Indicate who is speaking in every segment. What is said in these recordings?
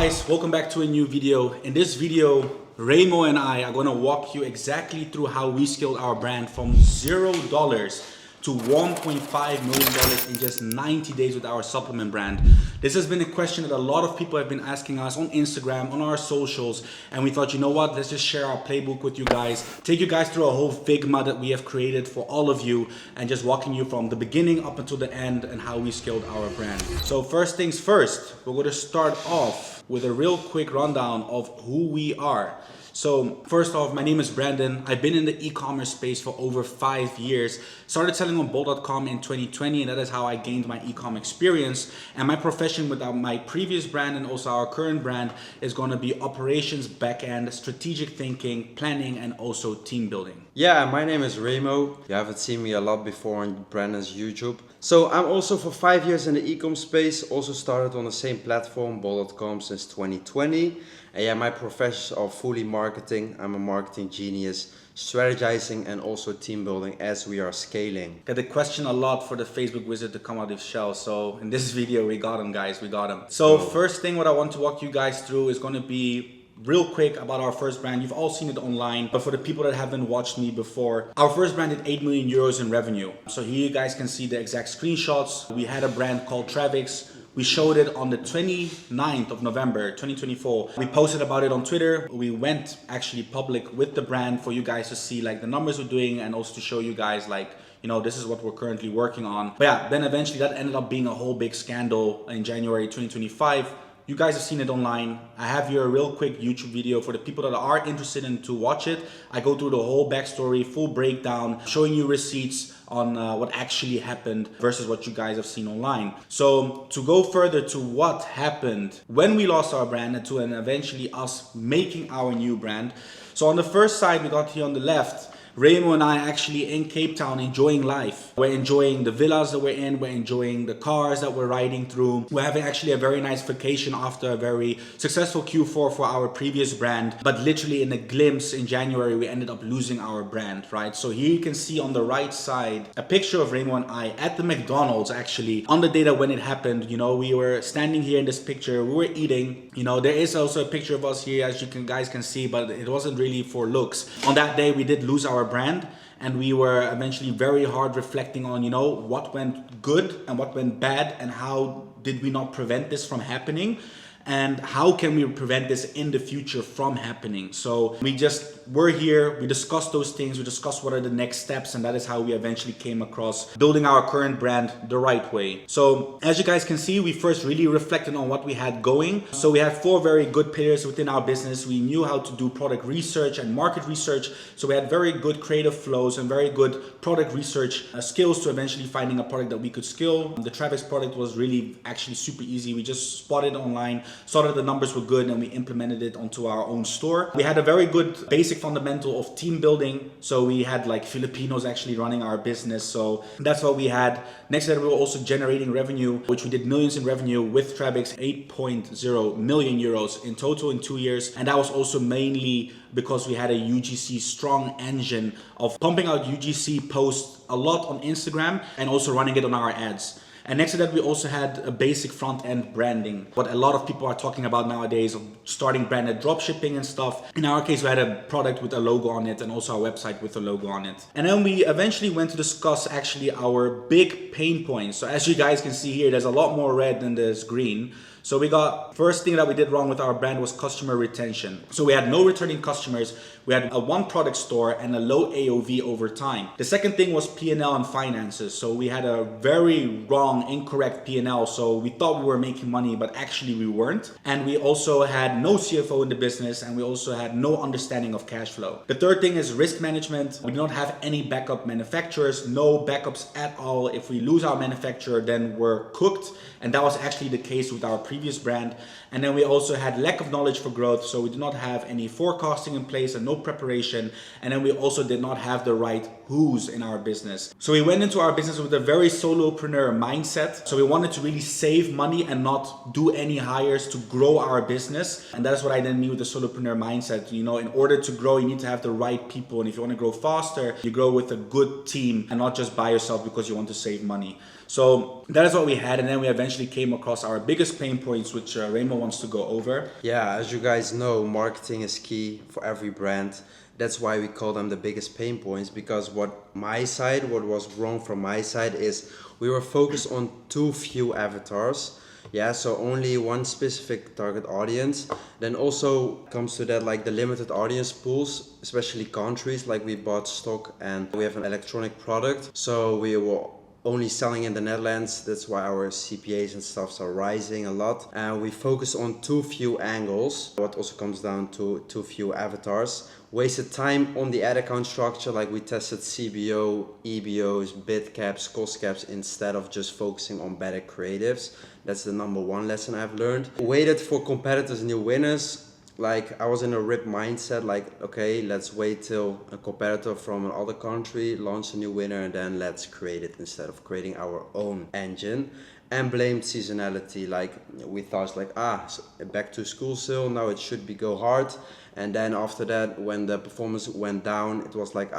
Speaker 1: guys, welcome back to a new video. In this video, Remo and I are going to walk you exactly through how we scaled our brand from $0 to $1.5 million in just 90 days with our supplement brand. This has been a question that a lot of people have been asking us on Instagram, on our socials, and we thought, you know what, let's just share our playbook with you guys, take you guys through a whole Figma that we have created for all of you, and just walking you from the beginning up until the end and how we scaled our brand. So first things first, we're going to start off with a real quick rundown of who we are. So first off, my name is Brandon. I've been in the e-commerce space for over 5 years. Started selling on Bolt.com in 2020, and that is how I gained my e-com experience. And my profession with my previous brand and also our current brand is going to be operations, backend, strategic thinking, planning, and also team building.
Speaker 2: Yeah, my name is Remo. You haven't seen me a lot before on Brandon's YouTube. So I'm also for 5 years in the e-com space, also started on the same platform, Bolt.com, since 2020. And yeah, my professions are fully marketing. I'm a marketing genius, strategizing and also team building as we are scaling.
Speaker 1: Got the question a lot for the Facebook wizard to come out of his shell. So in this video, we got him, guys, we got him. So first thing what I want to walk you guys through is going to be real quick about our first brand. You've all seen it online, but for the people that haven't watched me before, our first brand did 8 million euros in revenue. So here you guys can see the exact screenshots. We had a brand called Travix. We showed it on the 29th of November, 2024. We posted about it on Twitter. We went actually public with the brand for you guys to see like the numbers we're doing and also to show you guys like, you know, this is what we're currently working on. But yeah, then eventually that ended up being a whole big scandal in January 2025. You guys have seen it online. I have here a real quick YouTube video for the people that are interested in to watch it. I go through the whole backstory, full breakdown, showing you receipts on what actually happened versus what you guys have seen online. So to go further to what happened when we lost our brand and to eventually us making our new brand. So on the first side, we got here on the left, Remo and I actually in Cape Town enjoying life. We're enjoying the villas that we're in. We're enjoying the cars that we're riding through. We're having actually a very nice vacation after a very successful Q4 for our previous brand. But literally in a glimpse in January, we ended up losing our brand, right? So here you can see on the right side, a picture of Remo and I at the McDonald's actually on the day that when it happened. You know, we were standing here in this picture, we were eating. You know, there is also a picture of us here as you guys can see, but it wasn't really for looks. On that day, we did lose our brand, and we were eventually very hard reflecting on, you know, what went good and what went bad and how did we not prevent this from happening and how can we prevent this in the future from happening. So we just were here, we discussed those things, we discussed what are the next steps, and that is how we eventually came across building our current brand the right way. So as you guys can see, we first really reflected on what we had going. So we had 4 very good pillars within our business. We knew how to do product research and market research. So we had very good creative flows and very good product research skills to eventually finding a product that we could scale. The Travix product was really actually super easy. We just spotted online, saw that the numbers were good, and we implemented it onto our own store. We had a very good basic fundamental of team building. So we had like Filipinos actually running our business. So that's what we had. Next to that, we were also generating revenue, which we did millions in revenue with Travix, 8.0 million euros in total in 2 years. And that was also mainly because we had a UGC strong engine of pumping out UGC posts a lot on Instagram and also running it on our ads. And next to that, we also had a basic front-end branding. What a lot of people are talking about nowadays of starting branded dropshipping and stuff. In our case, we had a product with a logo on it and also our website with a logo on it. And then we eventually went to discuss actually our big pain points. So as you guys can see here, there's a lot more red than there's green. So we got, first thing that we did wrong with our brand was customer retention. So we had no returning customers. We had a 1 product store and a low AOV over time. The second thing was P&L and finances. So we had a very wrong, incorrect P&L. So we thought we were making money, but actually we weren't. And we also had no CFO in the business, and we also had no understanding of cash flow. The third thing is risk management. We do not have any backup manufacturers, no backups at all. If we lose our manufacturer, then we're cooked. And that was actually the case with our previous brand. And then we also had lack of knowledge for growth. So we did not have any forecasting in place and no preparation. And then we also did not have the right who's in our business. So we went into our business with a very solopreneur mindset. So we wanted to really save money and not do any hires to grow our business. And that's what I then mean with the solopreneur mindset. You know, in order to grow, you need to have the right people. And if you want to grow faster, you grow with a good team and not just by yourself because you want to save money. So that is what we had. And then we eventually came across our biggest pain points, which Remo wants to go over.
Speaker 2: Yeah, as you guys know, marketing is key for every brand. That's why we call them the biggest pain points, because what was wrong from my side is we were focused on too few avatars. Yeah, so only one specific target audience. Then also comes to that like the limited audience pools, especially countries, like we bought stock and we have an electronic product. So we were only selling in the Netherlands. That's why our CPAs and stuffs are rising a lot. And we focus on too few angles. What also comes down to too few avatars. Wasted time on the ad account structure, like we tested CBO, EBOs, bid caps, cost caps instead of just focusing on better creatives. That's the number one lesson I've learned. Waited for competitors, new winners. Like I was in a rip mindset, like okay, let's wait till a competitor from another country launch a new winner and then let's create it instead of creating our own engine. And blamed seasonality, like we thought like back to school sale, now it should be go hard. And then after that, when the performance went down, it was like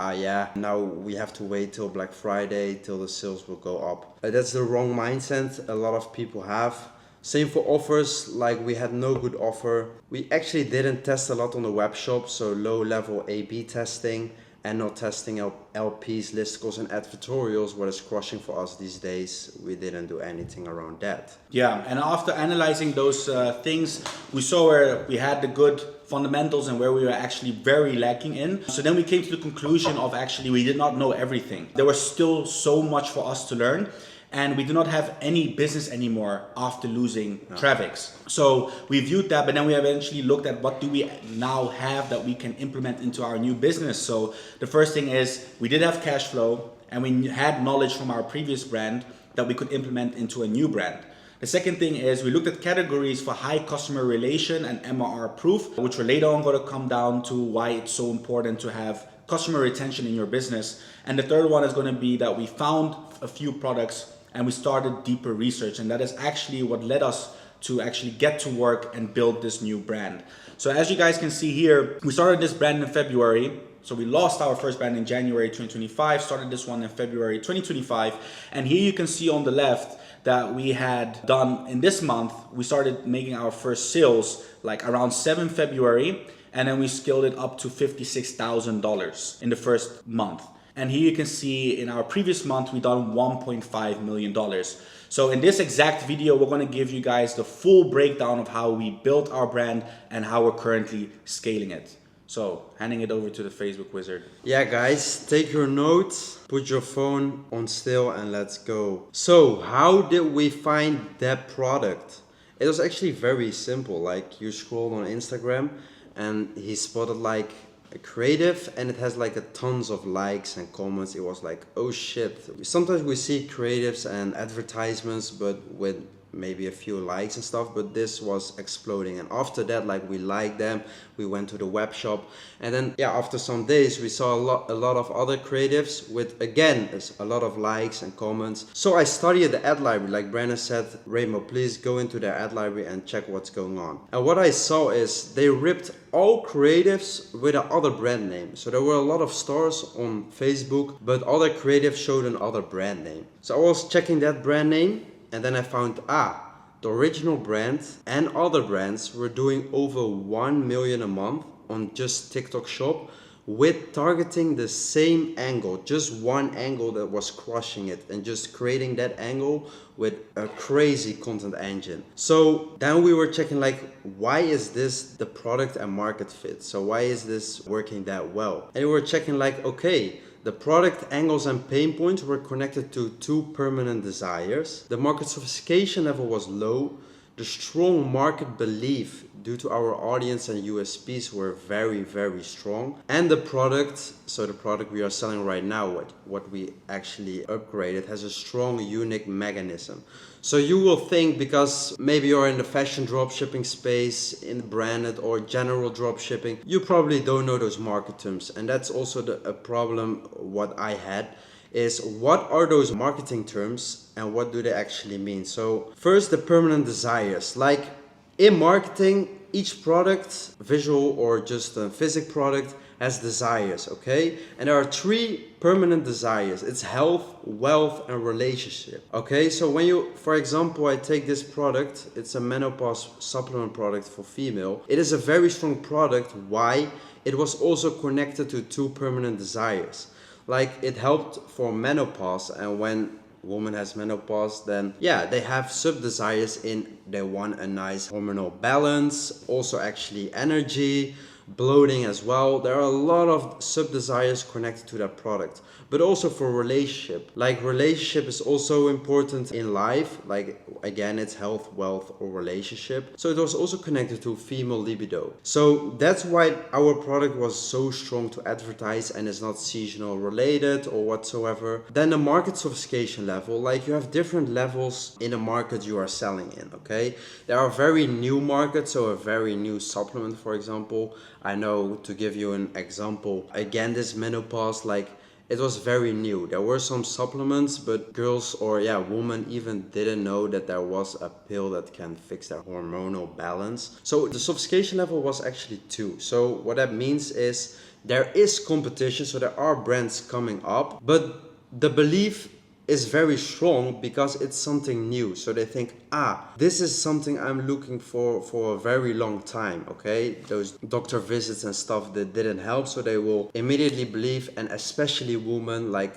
Speaker 2: now we have to wait till Black Friday till the sales will go up. That's the wrong mindset a lot of people have. Same for offers, like we had no good offer. We actually didn't test a lot on the web shop, so low level A/B testing and not testing LPs, list calls and advertorials, what is crushing for us these days. We didn't do anything around that.
Speaker 1: Yeah, and after analyzing those things, we saw where we had the good fundamentals and where we were actually very lacking in. So then we came to the conclusion of actually we did not know everything. There was still so much for us to learn. And we do not have any business anymore after losing Travix. So we viewed that, but then we eventually looked at what do we now have that we can implement into our new business. So the first thing is we did have cash flow and we had knowledge from our previous brand that we could implement into a new brand. The second thing is we looked at categories for high customer relation and MRR proof, which we're later on going to come down to why it's so important to have customer retention in your business. And the third one is going to be that we found a few products and we started deeper research, and that is actually what led us to actually get to work and build this new brand. So as you guys can see here, we started this brand in February. So we lost our first brand in January 2025, started this one in February 2025. And here you can see on the left that we had done in this month, we started making our first sales like around 7 February, and then we scaled it up to $56,000 in the first month. And here you can see in our previous month, we done $1.5 million. So in this exact video, we're gonna give you guys the full breakdown of how we built our brand and how we're currently scaling it. So handing it over to the Facebook wizard.
Speaker 2: Yeah guys, take your notes, put your phone on still and let's go. So how did we find that product? It was actually very simple. Like you scrolled on Instagram and he spotted like a creative and it has like a tons of likes and comments. It was like, oh shit. Sometimes we see creatives and advertisements but with maybe a few likes and stuff, but this was exploding. And after that, like we liked them, we went to the web shop, and then after some days we saw a lot of other creatives with again a lot of likes and comments. So I studied the ad library, like Brandon said, Rainbow, please go into their ad library and check what's going on. And what I saw is they ripped all creatives with another brand name. So there were a lot of stores on Facebook, but other creatives showed another brand name. So I was checking that brand name, and then I found, the original brand and other brands were doing over 1 million a month on just TikTok shop with targeting the same angle, just one angle that was crushing it and just creating that angle with a crazy content engine. So then we were checking like, why is this the product and market fit? So why is this working that well? And we were checking like, okay, the product angles and pain points were connected to 2 permanent desires. The market sophistication level was low. The strong market belief due to our audience and USPs were very, very strong. And the product, so the product we are selling right now, what we actually upgraded, has a strong, unique mechanism. So you will think, because maybe you're in the fashion dropshipping space, in branded or general dropshipping, you probably don't know those market terms. And that's also a problem what I had, is what are those marketing terms and what do they actually mean? So first, the permanent desires. Like in marketing, each product, visual or just a physical product, as desires, okay? And there are 3 permanent desires. It's health, wealth, and relationship. Okay, so when you, for example, I take this product, it's a menopause supplement product for female. It is a very strong product. Why? It was also connected to 2 permanent desires. Like, it helped for menopause, and when woman has menopause, then yeah, they have sub desires in, they want a nice hormonal balance, also actually energy, bloating as well. There are a lot of sub desires connected to that product, but also for relationship. Like, relationship is also important in life. Like, again, it's health, wealth, or relationship. So it was also connected to female libido. So that's why our product was so strong to advertise, and it's not seasonal related or whatsoever. Then the market sophistication level, like, you have different levels in the market you are selling in, okay? There are very new markets, so a very new supplement, for example. I know, to give you an example, again, this menopause, like, it was very new. There were some supplements, but girls, or yeah, women even didn't know that there was a pill that can fix their hormonal balance. So the sophistication level was actually 2. So what that means is there is competition, so there are brands coming up, but the belief is very strong because it's something new. So they think, this is something I'm looking for a very long time, okay? Those doctor visits and stuff that didn't help, so they will immediately believe, and especially women, like,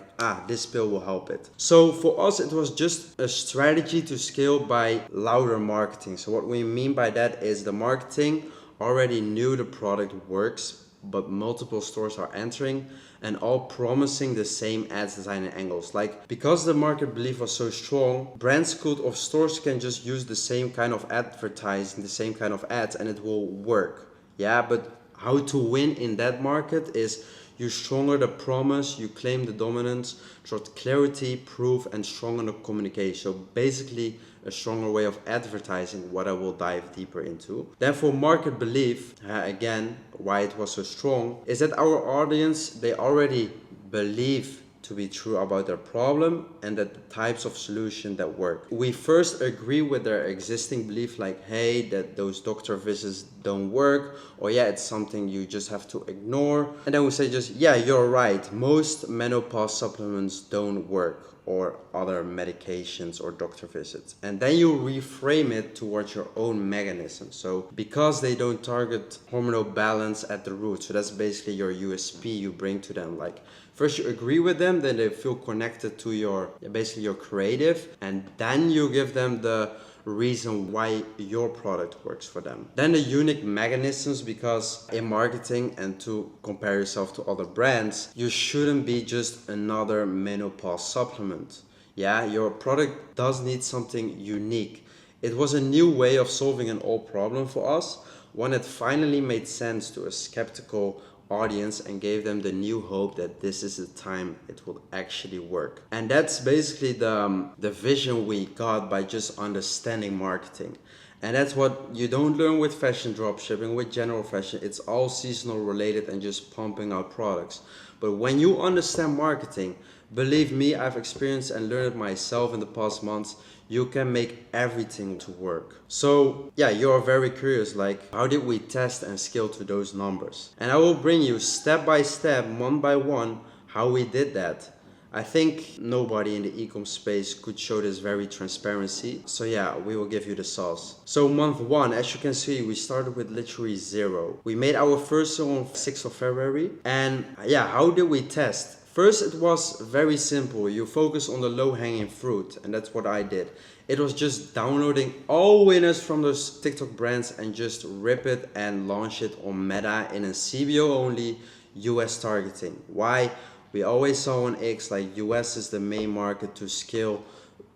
Speaker 2: this pill will help it. So for us, it was just a strategy to scale by louder marketing. So what we mean by that is the marketing already knew the product works, but multiple stores are entering and all promising the same ads design and angles. Like, because the market belief was so strong, brands could, or stores can just use the same kind of advertising, the same kind of ads, and it will work. Yeah, but how to win in that market is you stronger the promise, you claim the dominance, through clarity, proof, and stronger the communication. So basically a stronger way of advertising, what I will dive deeper into. Then for market belief, again, why it was so strong, is that our audience, they already believe to be true about their problem and that the types of solution that work. We first agree with their existing belief, like, hey, that those doctor visits don't work, or yeah, it's something you just have to ignore. And then we say just, yeah, you're right, most menopause supplements don't work, or other medications or doctor visits. And then you reframe it towards your own mechanism. So because they don't target hormonal balance at the root, so that's basically your USP you bring to them. Like, first you agree with them, then they feel connected to your, basically your creative, and then you give them the reason why your product works for them. Then the unique mechanisms, because in marketing and to compare yourself to other brands, you shouldn't be just another menopause supplement. Yeah, your product does need something unique. It was a new way of solving an old problem for us, one that finally made sense to a skeptical audience and gave them the new hope that this is the time it will actually work. And that's basically the vision we got by just understanding marketing. And that's what you don't learn with fashion dropshipping, with general fashion. It's all seasonal related and just pumping out products. But when you understand marketing, believe me, I've experienced and learned it myself in the past months, you can make everything to work. So yeah, you're very curious, like, how did we test and scale to those numbers? And I will bring you step by step, one by one, how we did that. I think nobody in the e-com space could show this very transparency. So yeah, we will give you the sauce. So month 1, as you can see, we started with literally 0. We made our first sale on 6th of February. And yeah, how did we test? First, it was very simple. You focus on the low-hanging fruit, and that's what I did. It was just downloading all winners from those TikTok brands and just rip it and launch it on Meta in a CBO only US targeting. Why? We always saw on X, like, US is the main market to scale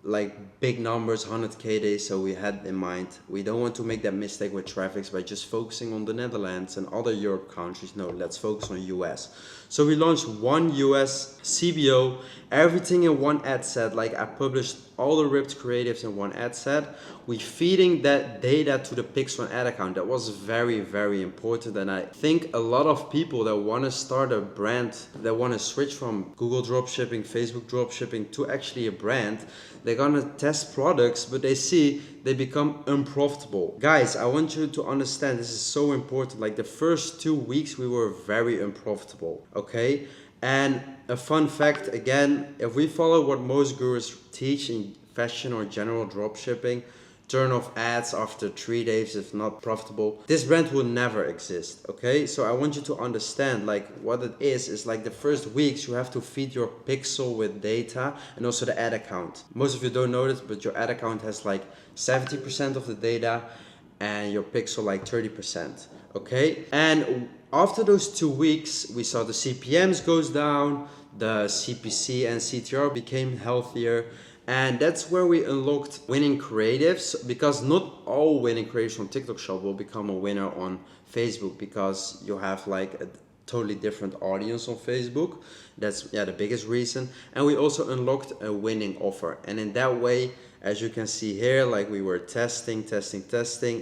Speaker 2: like big numbers, 100k days, so we had in mind we don't want to make that mistake with traffic by just focusing on the Netherlands and other Europe countries. No, let's focus on US. So we launched one US CBO, everything in one ad set. Like, I published all the ripped creatives in one ad set. We feeding that data to the pixel ad account. That was very, very important. And I think a lot of people that want to start a brand, that want to switch from Google dropshipping, Facebook dropshipping to actually a brand, they're gonna test products, but they see they become unprofitable. Guys, I want you to understand, this is so important. Like the first 2 weeks, we were very unprofitable, okay? And a fun fact, again, if we follow what most gurus teach in fashion or general dropshipping, turn off ads after 3 days if not profitable, this brand will never exist, okay? So I want you to understand, like, what it is like the first weeks you have to feed your pixel with data and also the ad account. Most of you don't know this, but your ad account has like 70% of the data and your pixel like 30%, okay? And after those 2 weeks, we saw the CPMs goes down, the CPC and CTR became healthier, and that's where we unlocked winning creatives, because not all winning creatives from TikTok Shop will become a winner on Facebook, because you have like a totally different audience on Facebook. That's the biggest reason. And we also unlocked a winning offer. And in that way, as you can see here, like we were testing,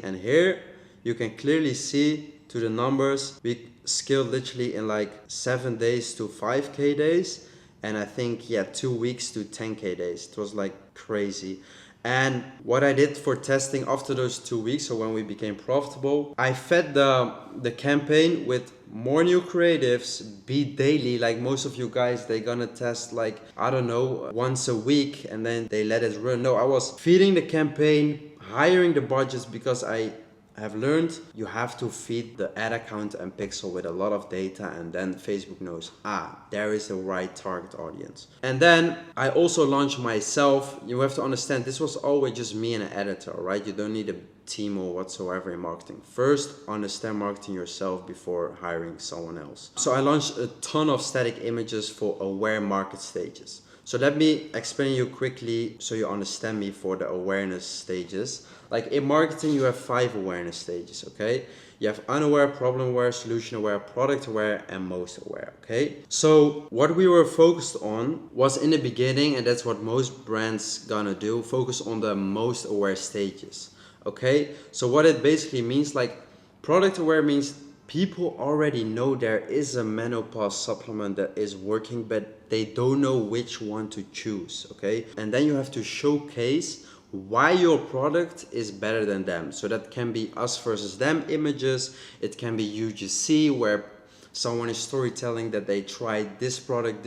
Speaker 2: and here you can clearly see to the numbers, we scaled literally in like 7 days to 5K days. And I think, 2 weeks to 10K days. It was like crazy. And what I did for testing after those 2 weeks, so when we became profitable, I fed the campaign with more new creatives, be daily. Like most of you guys, they gonna test like, I don't know, once a week and then they let it run. No, I was feeding the campaign, hiring the budgets, because I have learned you have to feed the ad account and pixel with a lot of data, and then Facebook knows, there is the right target audience. And then I also launched myself. You have to understand, this was always just me and an editor, right? You don't need a team or whatsoever in marketing. First, understand marketing yourself before hiring someone else. So I launched a ton of static images for aware market stages. So let me explain you quickly so you understand me for the awareness stages. Like in marketing, you have 5 awareness stages, okay? You have unaware, problem aware, solution aware, product aware, and most aware, okay? So what we were focused on was in the beginning, and that's what most brands gonna do, focus on the most aware stages, okay? So what it basically means, like product aware means people already know there is a menopause supplement that is working, but they don't know which one to choose, okay? And then you have to showcase why your product is better than them. So that can be us versus them images. It can be UGC, where someone is storytelling that they tried this product,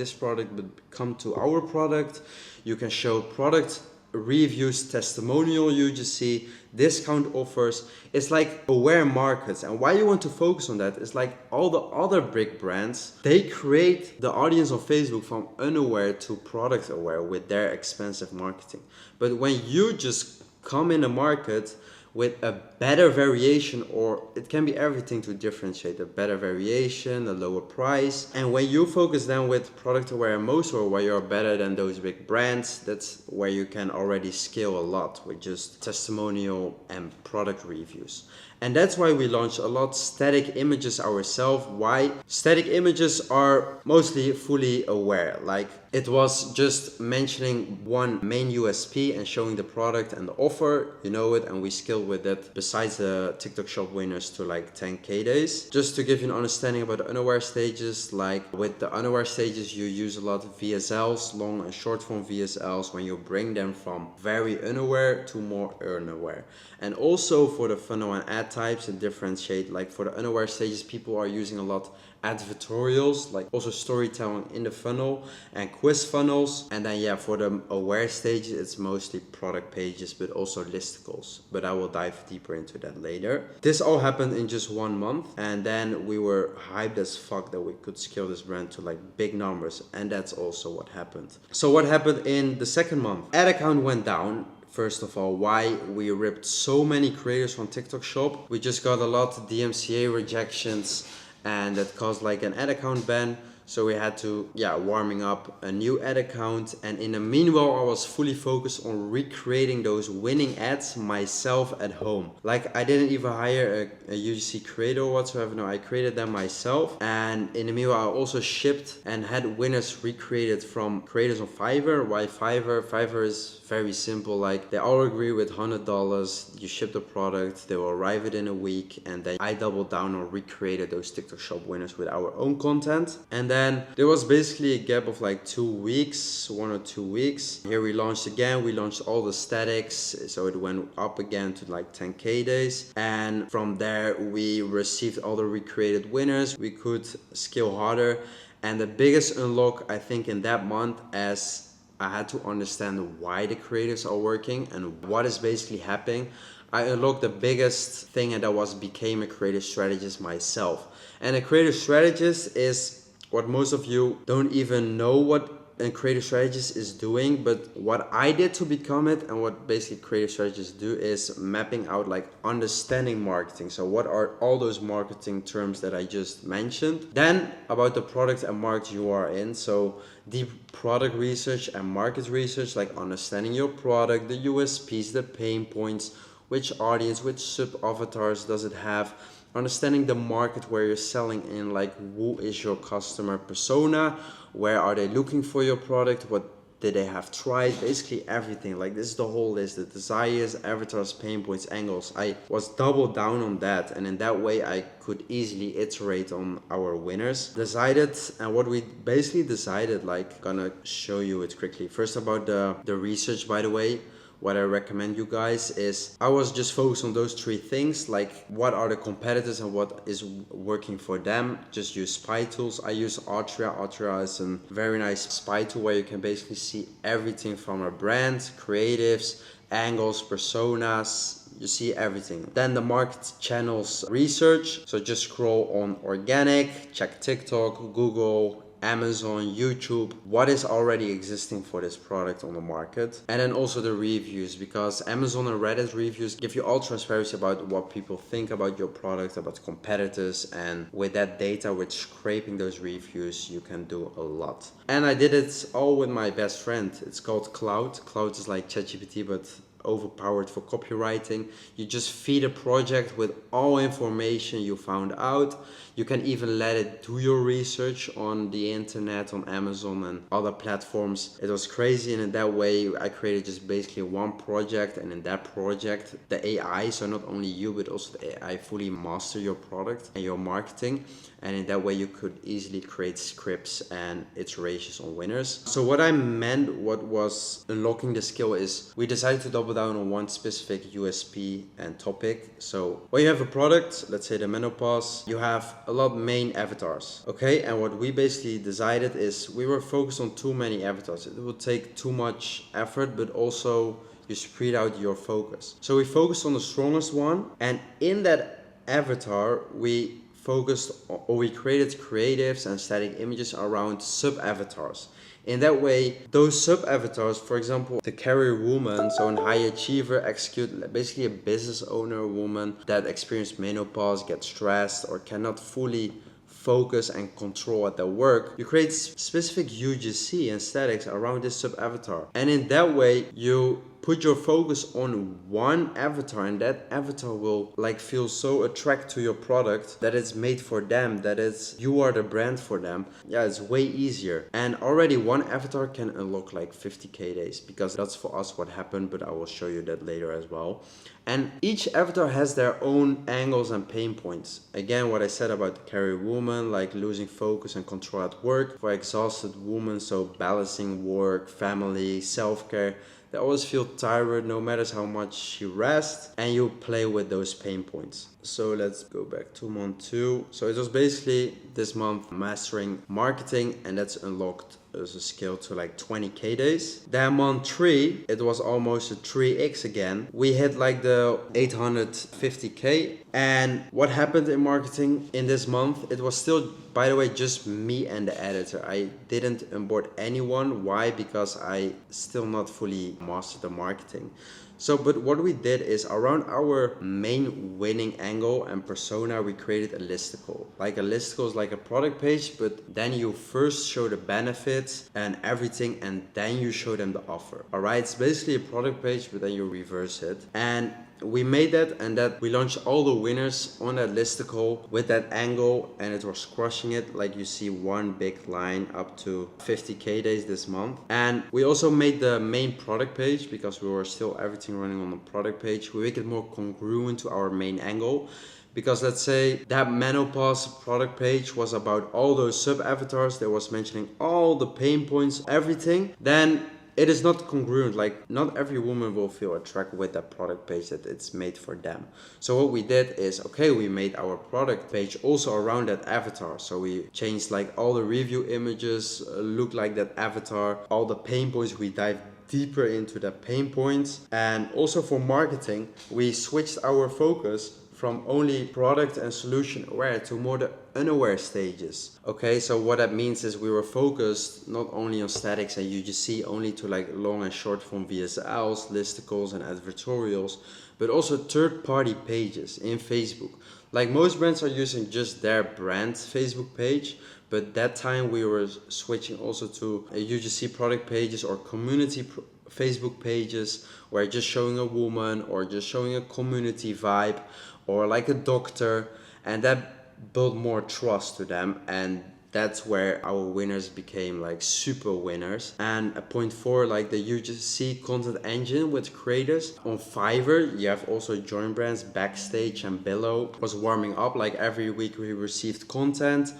Speaker 2: but come to our product. You can show product reviews, testimonial UGC, discount offers. It's like aware markets. And why you want to focus on that is like all the other big brands, they create the audience on Facebook from unaware to product aware with their expensive marketing. But when you just come in a market with a better variation, or it can be everything to differentiate, a better variation, a lower price. And when you focus then with product aware and most aware, where you're better than those big brands, that's where you can already scale a lot with just testimonial and product reviews. And that's why we launched a lot static images ourselves. Why? Static images are mostly fully aware. Like it was just mentioning one main USP and showing the product and the offer, you know it, and we scaled with it besides the TikTok shop winners to like 10K days. Just to give you an understanding about the unaware stages, like with the unaware stages, you use a lot of VSLs, long and short form VSLs, when you bring them from very unaware to more unaware. And also for the funnel and ad types and differentiate, like for the unaware stages, people are using a lot advertorials, like also storytelling in the funnel and quiz funnels. And then for the aware stages, it's mostly product pages, but also listicles. But I will dive deeper into that later. This all happened in just 1 month. And then we were hyped as fuck that we could scale this brand to like big numbers. And that's also what happened. So what happened in the second month? Ad account went down. First of all, why we ripped so many creators from TikTok shop. We just got a lot of DMCA rejections, and that caused like an ad account ban. So we had to, warming up a new ad account. And in the meanwhile, I was fully focused on recreating those winning ads myself at home. Like I didn't even hire a UGC creator whatsoever. No, I created them myself. And in the meanwhile, I also shipped and had winners recreated from creators on Fiverr. Why Fiverr? Fiverr is very simple. Like they all agree with $100. You ship the product, they will arrive within a week, and then I doubled down on recreated those TikTok shop winners with our own content. And then there was basically a gap of like 2 weeks, 1 or 2 weeks. Here we launched again. We launched all the statics, so it went up again to like 10k days. And from there we received all the recreated winners. We could scale harder. And the biggest unlock I think in that month, as I had to understand why the creatives are working and what is basically happening, I unlocked the biggest thing, and that was became a creative strategist myself. And a creative strategist is what most of you don't even know what a creative strategist is doing, but what I did to become it, and what basically creative strategists do, is mapping out, like understanding marketing. So what are all those marketing terms that I just mentioned? Then about the product and market you are in. So deep product research and market research, like understanding your product, the USPs, the pain points, which audience, which sub avatars does it have, understanding the market where you're selling in, like who is your customer persona, where are they looking for your product, what did they have tried, basically everything. Like this is the whole list, the desires, avatars, pain points, angles. I was double down on that, and in that way I could easily iterate on our winners. Decided, and what we basically decided, like gonna show you it quickly. First about the research, by the way. What I recommend you guys is, I was just focused on those 3 things, like what are the competitors and what is working for them. Just use spy tools. I use Atria. Atria is a very nice spy tool where you can basically see everything from a brand, creatives, angles, personas. You see everything. Then the market channels research. So just scroll on organic, check TikTok, Google, Amazon, YouTube, what is already existing for this product on the market. And then also the reviews, because Amazon and Reddit reviews give you all transparency about what people think about your product, about competitors, and with that data, with scraping those reviews, you can do a lot. And I did it all with my best friend. It's called Cloud. Cloud is like ChatGPT, but overpowered for copywriting. You just feed a project with all information you found out. You can even let it do your research on the internet, on Amazon and other platforms. It was crazy, and in that way I created just basically one project, and in that project the AI, so not only you but also the AI, fully master your product and your marketing. And in that way you could easily create scripts and iterations on winners. So what I meant, what was unlocking the skill, is we decided to double down on one specific USP and topic. So when you have a product, let's say the menopause, you have a lot of main avatars, okay? And what we basically decided is, we were focused on too many avatars. It would take too much effort, but also you spread out your focus. So we focused on the strongest one, and in that avatar we created creatives and static images around sub-avatars. In that way, those sub-avatars, for example, the career woman, so a high achiever, execute basically a business owner woman that experienced menopause, gets stressed, or cannot fully focus and control at their work. You create specific UGC and statics around this sub-avatar. And in that way, you put your focus on one avatar, and that avatar will like feel so attracted to your product that it's made for them, that you are the brand for them. Yeah, it's way easier. And already one avatar can unlock like 50k days, because that's for us what happened, but I will show you that later as well. And each avatar has their own angles and pain points. Again, what I said about the career woman, like losing focus and control at work. For exhausted woman, so balancing work, family, self-care. They always feel tired no matter how much she rests, and you play with those pain points. So let's go back to month 2. So it was basically this month mastering marketing, and that's unlocked as a skill to like 20k days. Then month 3, it was almost a 3x again. We hit like the 850k. And what happened in marketing in this month, it was still, by the way, just me and the editor. I didn't onboard anyone. Why? Because I still not fully mastered the marketing. So, but what we did is around our main winning angle and persona, we created a listicle. Like a listicle is like a product page, but then you first show the benefits and everything, and then you show them the offer. All right, it's basically a product page, but then you reverse it. And we made that, and that we launched all the winners on that listicle with that angle, and it was crushing it. Like you see one big line up to 50k days this month. And we also made the main product page, because we were still everything running on the product page. We make it more congruent to our main angle. Because let's say that menopause product page was about all those sub avatars that was mentioning all the pain points, everything, then it is not congruent. Like, not every woman will feel attracted with that product page that it's made for them. So what we did is, okay, we made our product page also around that avatar. So we changed like all the review images look like that avatar, all the pain points, we dive deeper into the pain points. And also for marketing, we switched our focus from only product and solution aware to more the unaware stages. Okay, so what that means is we were focused not only on statics and UGC only to like long and short form VSLs, listicles and advertorials, but also third-party pages in Facebook. Like most brands are using just their brand Facebook page, but that time we were switching also to UGC product pages or community Facebook pages where just showing a woman or just showing a community vibe or like a doctor, and that built more trust to them, and that's where our winners became like super winners. And at point 4, like the UGC content engine with creators on Fiverr, you have also joint brands Backstage and Billow was warming up. Like every week we received content,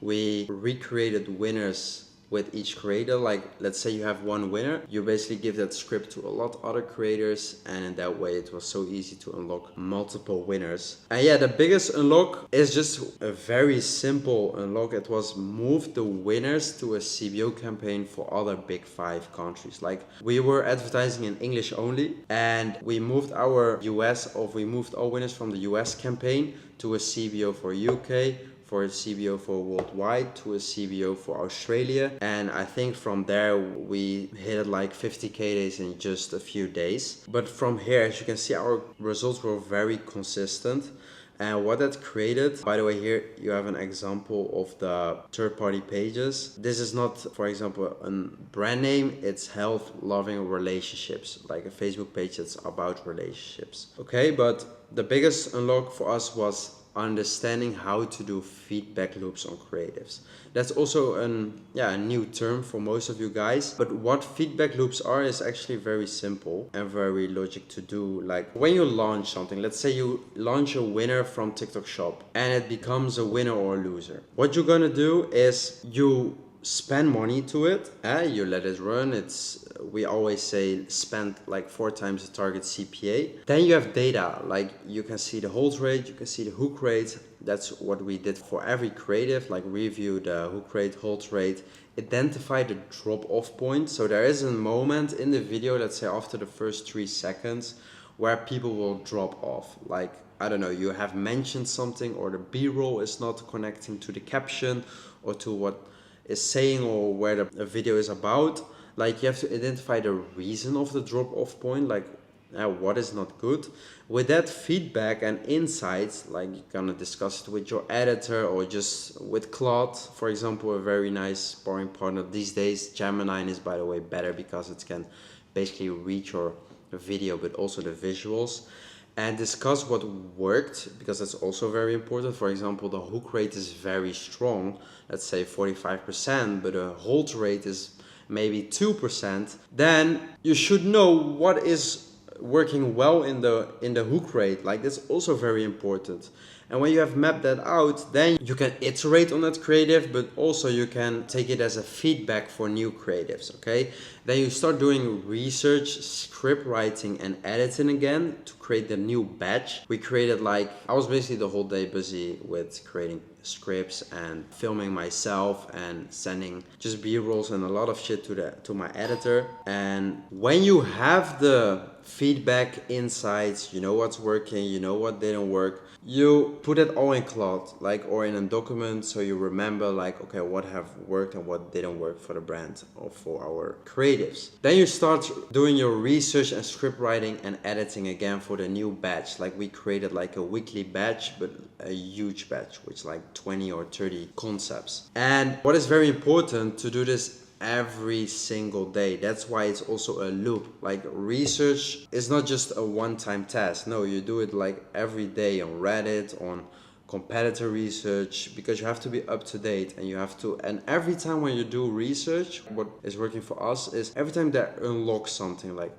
Speaker 2: we recreated winners with each creator. Like let's say you have one winner, you basically give that script to a lot of other creators, and in that way it was so easy to unlock multiple winners. And yeah, the biggest unlock is just a very simple unlock. It was move the winners to a CBO campaign for other big 5 countries. Like we were advertising in English only, and we moved our we moved all winners from the US campaign to a CBO for UK, for a CBO for worldwide, to a CBO for Australia. And I think from there we hit like 50k days in just a few days. But from here, as you can see, our results were very consistent. And what that created, by the way, here you have an example of the third-party pages. This is not, for example, a brand name, it's health, loving relationships, like a Facebook page that's about relationships. Okay, but the biggest unlock for us was understanding how to do feedback loops on creatives. That's also a new term for most of you guys, but what feedback loops are is actually very simple and very logic to do. Like when you launch something, let's say you launch a winner from TikTok Shop and it becomes a winner or a loser. What you're gonna do is you spend money to it, you let it run. We always say spend like 4 times the target CPA. Then you have data, like you can see the hold rate, you can see the hook rate. That's what we did for every creative, like review the hook rate, hold rate, identify the drop off point. So there is a moment in the video, let's say after the first 3 seconds, where people will drop off. Like, I don't know, you have mentioned something, or the B-roll is not connecting to the caption or to what is saying or where the video is about. Like you have to identify the reason of the drop off point, like what is not good. With that feedback and insights, like you're gonna discuss it with your editor or just with Claude, for example, a very nice sparring partner. These days Gemini is, by the way, better because it can basically read your video but also the visuals, and discuss what worked, because that's also very important. For example, the hook rate is very strong, let's say 45%, but the hold rate is maybe 2%. Then you should know what is working well in the hook rate. Like that's also very important. And when you have mapped that out, then you can iterate on that creative, but also you can take it as a feedback for new creatives, okay? Then you start doing research, script writing and editing again to create the new batch. We created I was basically the whole day busy with creating scripts and filming myself and sending just B-rolls and a lot of shit to my editor. And when you have the feedback, insights, you know what's working, you know what didn't work, you put it all in cloud, like, or in a document, so you remember, like, okay, what have worked and what didn't work for the brand or for our creatives. Then you start doing your research and script writing and editing again for the new batch. Like, we created like a weekly batch, but a huge batch, which like 20 or 30 concepts. And what is very important to do this every single day. That's why it's also a loop. Like, research is not just a one-time task. No, you do it like every day on Reddit, on competitor research, because you have to be up to date and you have to, and every time when you do research, what is working for us is every time that unlocks something like,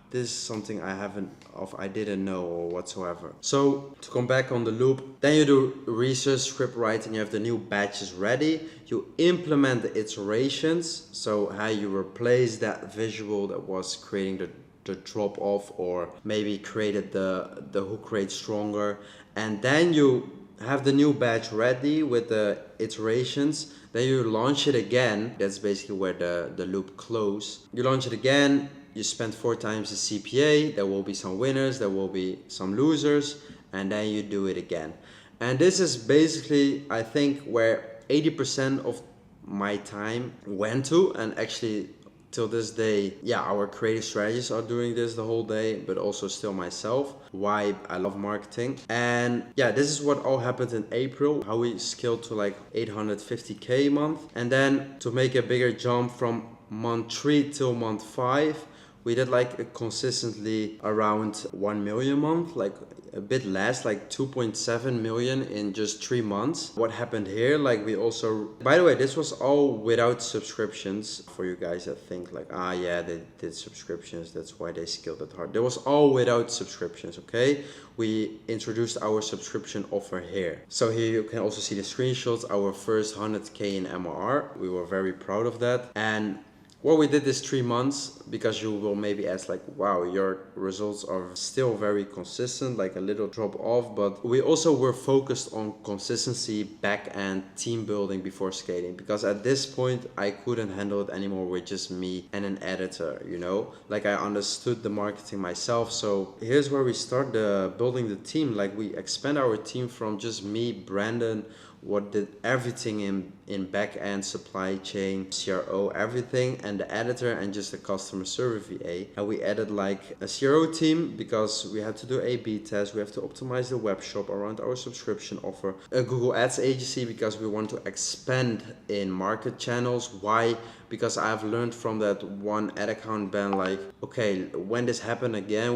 Speaker 2: this is something I didn't know or whatsoever. So to come back on the loop, then you do research, script writing, you have the new batches ready, you implement the iterations, so how you replace that visual that was creating the drop off, or maybe created the hook rate stronger, and then you have the new batch ready with the iterations. Then you launch it again. That's basically where the loop closes. You launch it again. You spend 4 times the CPA. There will be some winners. There will be some losers. And then you do it again. And this is basically, I think, where 80% of my time went to. And actually, till this day, our creative strategists are doing this the whole day, but also still myself. Why I love marketing. And this is what all happened in April, how we scaled to like 850K a month. And then to make a bigger jump from month 3 till month 5, we did like consistently around 1 million a month, like a bit less, like 2.7 million in just 3 months. What happened here, like we also, by the way, this was all without subscriptions for you guys that think like, they did subscriptions, that's why they scaled it hard. That was all without subscriptions, okay? We introduced our subscription offer here. So here you can also see the screenshots, our first 100K in MRR. We were very proud of that. And what we did this 3 months, because you will maybe ask like, wow, your results are still very consistent, like a little drop off, but we also were focused on consistency, back end, team building before scaling, because at this point I couldn't handle it anymore with just me and an editor, you know, like I understood the marketing myself. So here's where we start building the team. Like we expand our team from just me, Brandon, what did everything in back end, supply chain, CRO, everything, and the editor and just the customer service VA. And we added like a CRO team because we had to do A/B tests. We have to optimize the web shop around our subscription offer. A Google Ads agency because we want to expand in market channels. Why? Because I've learned from that one ad account ban, like, okay, when this happened again,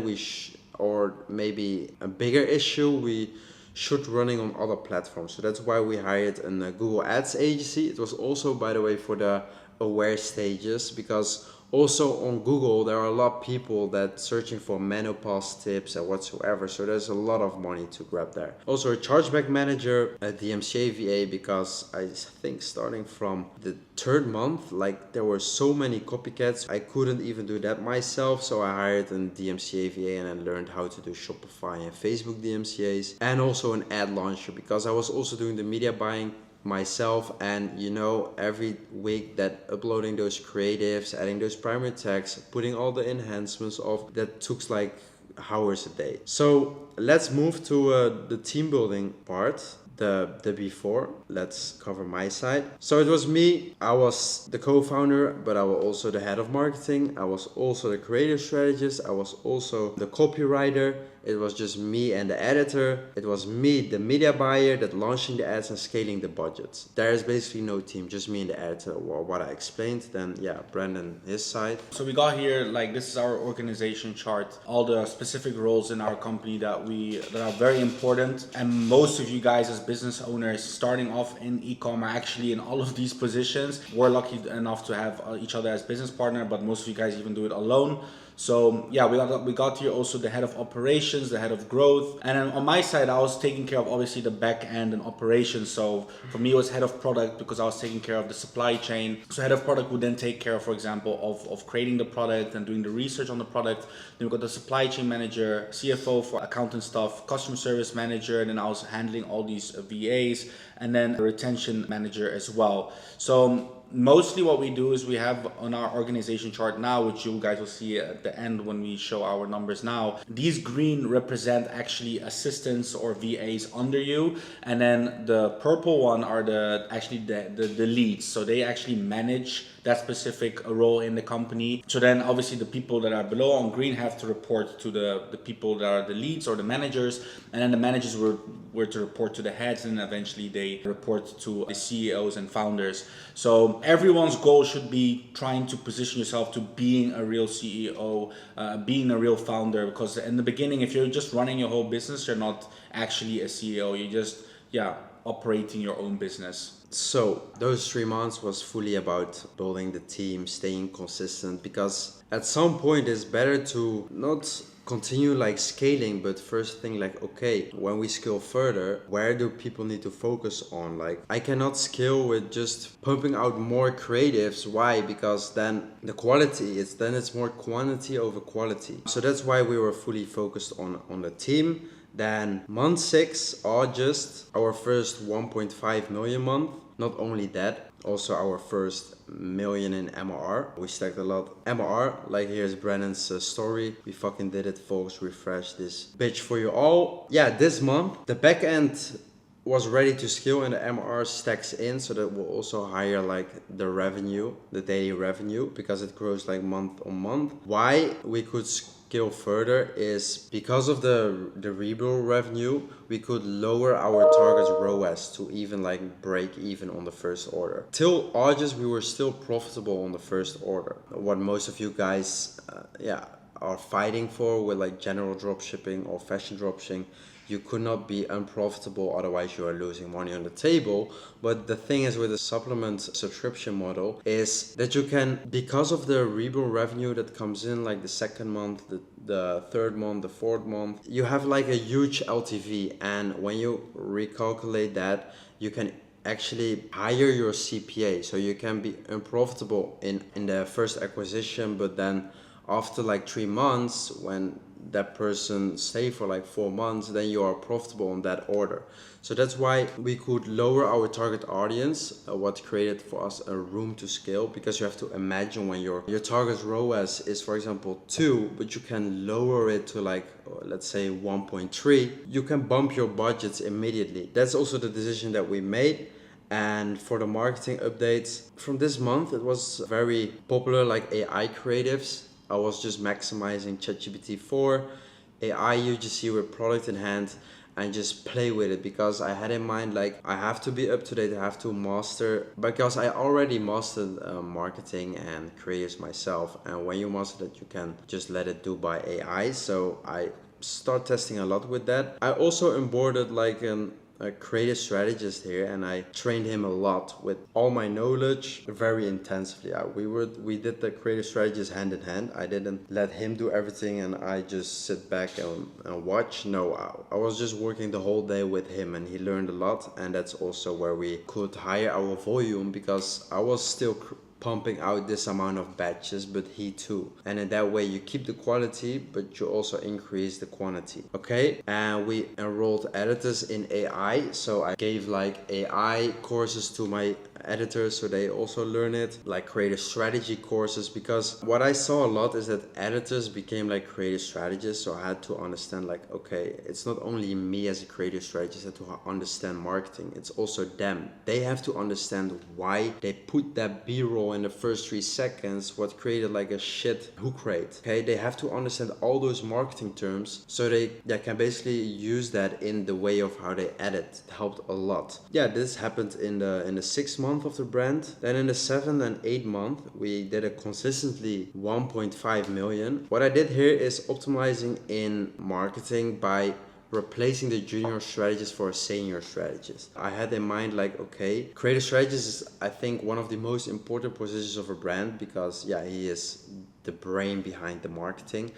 Speaker 2: or maybe a bigger issue, we should running on other platforms. So that's why we hired a Google Ads agency. It was also, by the way, for the aware stages, because also on Google there are a lot of people that searching for menopause tips and whatsoever, so there's a lot of money to grab there. Also a chargeback manager, a DMCA VA, because I think starting from the 3rd month, like there were so many copycats, I couldn't even do that myself, so I hired a DMCA VA and I learned how to do Shopify and Facebook DMCAs, and also an ad launcher, because I was also doing the media buying myself, and you know, every week that uploading those creatives, adding those primary tags, putting all the enhancements of that took like hours a day. So let's move to the team building part. The before, let's cover my side. So it was me, I was the co-founder, but I was also the head of marketing, I was also the creative strategist, I was also the copywriter. It was just me and the editor. It was me, the media buyer, that launching the ads and scaling the budgets. There is basically no team, just me and the editor, or what I explained. Then Brandon, his side.
Speaker 1: So we got here, like this is our organization chart, all the specific roles in our company that are very important. And most of you guys as business owners starting off in e-commerce, actually in all of these positions, we're lucky enough to have each other as business partner, but most of you guys even do it alone. So we got here also the head of operations, the head of growth. And then on my side, I was taking care of obviously the back end and operations. So for me, it was head of product because I was taking care of the supply chain. So head of product would then take care, for example, of creating the product and doing the research on the product. Then we got the supply chain manager, CFO for accounting stuff, customer service manager, and then I was handling all these VAs, and then a retention manager as well. So mostly what we do is we have on our organization chart now, which you guys will see at the end when we show our numbers now, these green represent actually assistants or VAs under you, and then the purple one are the leads. So they actually manage that specific role in the company. So then obviously the people that are below on green have to report to the people that are the leads or the managers, and then the managers were to report to the heads, and eventually they report to the CEOs and founders. So everyone's goal should be trying to position yourself to being a real CEO, being a real founder, because in the beginning, if you're just running your whole business, you're not actually a CEO. You're just operating your own business.
Speaker 2: So those 3 months was fully about building the team, staying consistent, because at some point it's better to not continue like scaling, but first think like, okay, when we scale further, where do people need to focus on? Like, I cannot scale with just pumping out more creatives. Why? Because then the quality it's more quantity over quality. So that's why we were fully focused on the team. Then month 6, August, our first 1.5 million month. Not only that, also our first million in MRR. We stacked a lot. MRR, like here's Brennan's story. We fucking did it, folks. Refresh this bitch for you all. Yeah, this month, the back end was ready to scale and the MRR stacks in, so that will also higher like the revenue, the daily revenue, because it grows like month on month. Why we could scale further is because of the rebuild revenue, we could lower our target ROAS to even like break even on the first order. Till August, we were still profitable on the first order. What most of you guys, are fighting for with like general dropshipping or fashion dropshipping, you could not be unprofitable, otherwise you are losing money on the table. But the thing is with the supplement subscription model is that you can, because of the rebuild revenue that comes in like the second month, the third month, the fourth month, you have like a huge LTV, and when you recalculate that, you can actually higher your CPA, so you can be unprofitable in the first acquisition, but then after like 3 months, when that person stay for like 4 months, then you are profitable on that order. So that's why we could lower our target audience, what created for us a room to scale, because you have to imagine when your target ROAS is, for example, 2, but you can lower it to like, let's say 1.3, you can bump your budgets immediately. That's also the decision that we made. And for the marketing updates from this month, it was very popular, like AI creatives. I was just maximizing ChatGPT 4, AI UGC with product in hand, and just play with it, because I had in mind like I have to be up to date, I have to master, because I already mastered marketing and creatives myself, and when you master that, you can just let it do by AI. So I start testing a lot with that. I also onboarded like a creative strategist here, and I trained him a lot with all my knowledge very intensively. We did the creative strategist hand in hand. I didn't let him do everything and I just sit back and watch. No, I was just working the whole day with him, and he learned a lot, and that's also where we could higher our volume, because I was still pumping out this amount of batches, but he too. And in that way you keep the quality, but you also increase the quantity. Okay, and we enrolled editors in AI, so I gave like AI courses to my editors so they also learn it, like creative strategy courses, because what I saw a lot is that editors became like creative strategists. So I had to understand like, okay, it's not only me as a creative strategist that to understand marketing, it's also them. They have to understand why they put that B-roll in the first 3 seconds, what created like a shit hook rate. Okay, they have to understand all those marketing terms, so they can basically use that in the way of how they edit. It helped a lot. Yeah, this happened in the 6th month of the brand. Then in the 7th and 8th month, we did a consistently 1.5 million. What I did here is optimizing in marketing by replacing the junior strategist for a senior strategist. I had in mind like, okay, creative strategist is, I think, one of the most important positions of a brand, because he is the brain behind the marketing.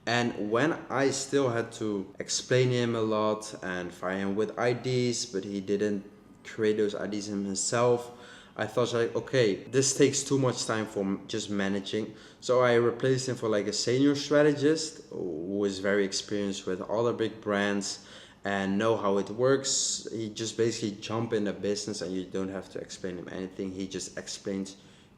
Speaker 2: And when I still had to explain him a lot and fire him with ideas, but he didn't create those ideas himself, I thought like, okay, this takes too much time for just managing. So I replaced him for like a senior strategist who is very experienced with other big brands and know how it works. He just basically jump in the business and you don't have to explain him anything. He just explains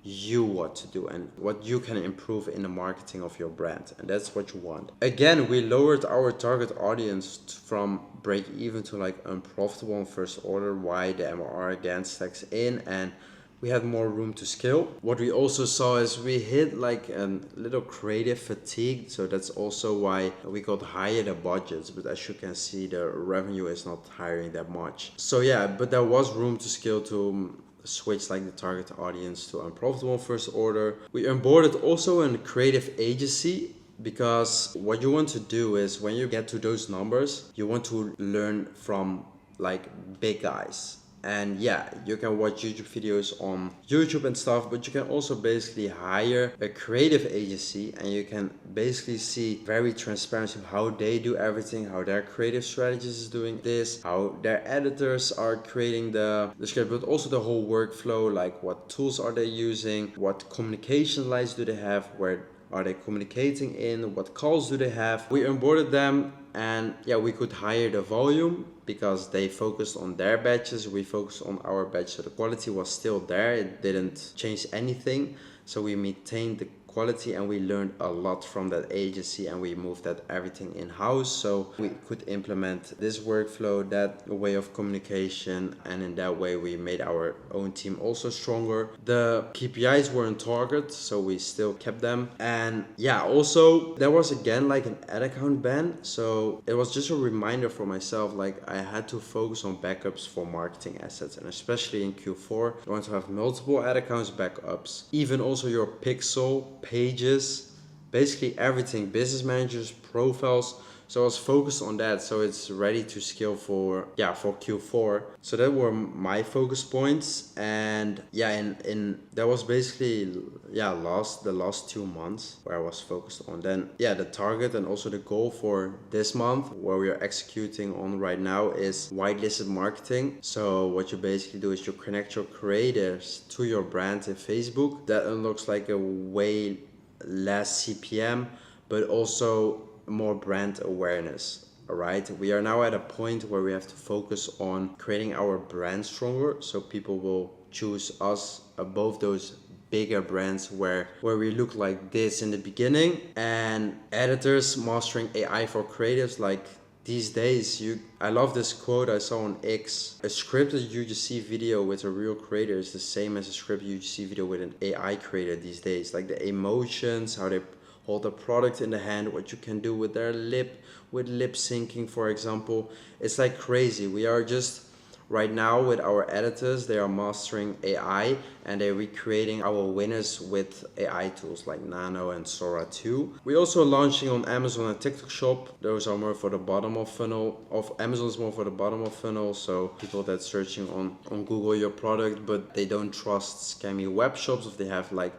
Speaker 2: you what to do and what you can improve in the marketing of your brand, and that's what you want. Again, we lowered our target audience from break even to like unprofitable on first order. Why? The MRR again stacks in and we had more room to scale. What we also saw is we hit like a little creative fatigue, so that's also why we got higher the budgets, but as you can see the revenue is not hiring that much. So yeah, but there was room to scale to switch like the target audience to unprofitable first order. We onboarded also a creative agency, because what you want to do is when you get to those numbers, you want to learn from like big guys. And yeah, you can watch YouTube videos on YouTube and stuff, but you can also basically hire a creative agency and you can basically see very transparently how they do everything, how their creative strategist is doing this, how their editors are creating the script, but also the whole workflow, like what tools are they using, what communication lines do they have, where are they communicating in, what calls do they have. We onboarded them and yeah, we could hire the volume because they focused on their batches, we focused on our batch, so the quality was still there, it didn't change anything, so we maintained the quality and we learned a lot from that agency and we moved that everything in-house, so we could implement this workflow, that way of communication, and in that way we made our own team also stronger. The KPIs were on target, so we still kept them. And yeah, also there was again like an ad account ban, so it was just a reminder for myself, like I had to focus on backups for marketing assets, and especially in Q4 you want to have multiple ad accounts backups, even also your pixel pages, basically everything, business managers, profiles. So I was focused on that, so it's ready to scale for Q4. So that were my focus points, and yeah, in that was basically the last 2 months where I was focused on. Then yeah, the target and also the goal for this month, where we are executing on right now, is whitelisted marketing. So what you basically do is you connect your creators to your brand in Facebook. That unlocks like a way less CPM, but also more brand awareness. All right, we are now at a point where we have to focus on creating our brand stronger, so people will choose us above those bigger brands where we look like this in the beginning. And editors mastering AI for creatives, like these days, I love this quote I saw on X: a scripted UGC video with a real creator is the same as a scripted UGC video with an AI creator these days. Like the emotions, how they hold the product in the hand, what you can do with their lip syncing, for example. It's like crazy. We are just right now with our editors, they are mastering AI and they're recreating our winners with AI tools like Nano and Sora 2. We're also launching on Amazon and TikTok Shop. Those are more for the bottom of funnel. Amazon is more for the bottom of funnel, so people that's searching on Google your product, but they don't trust scammy web shops. If they have like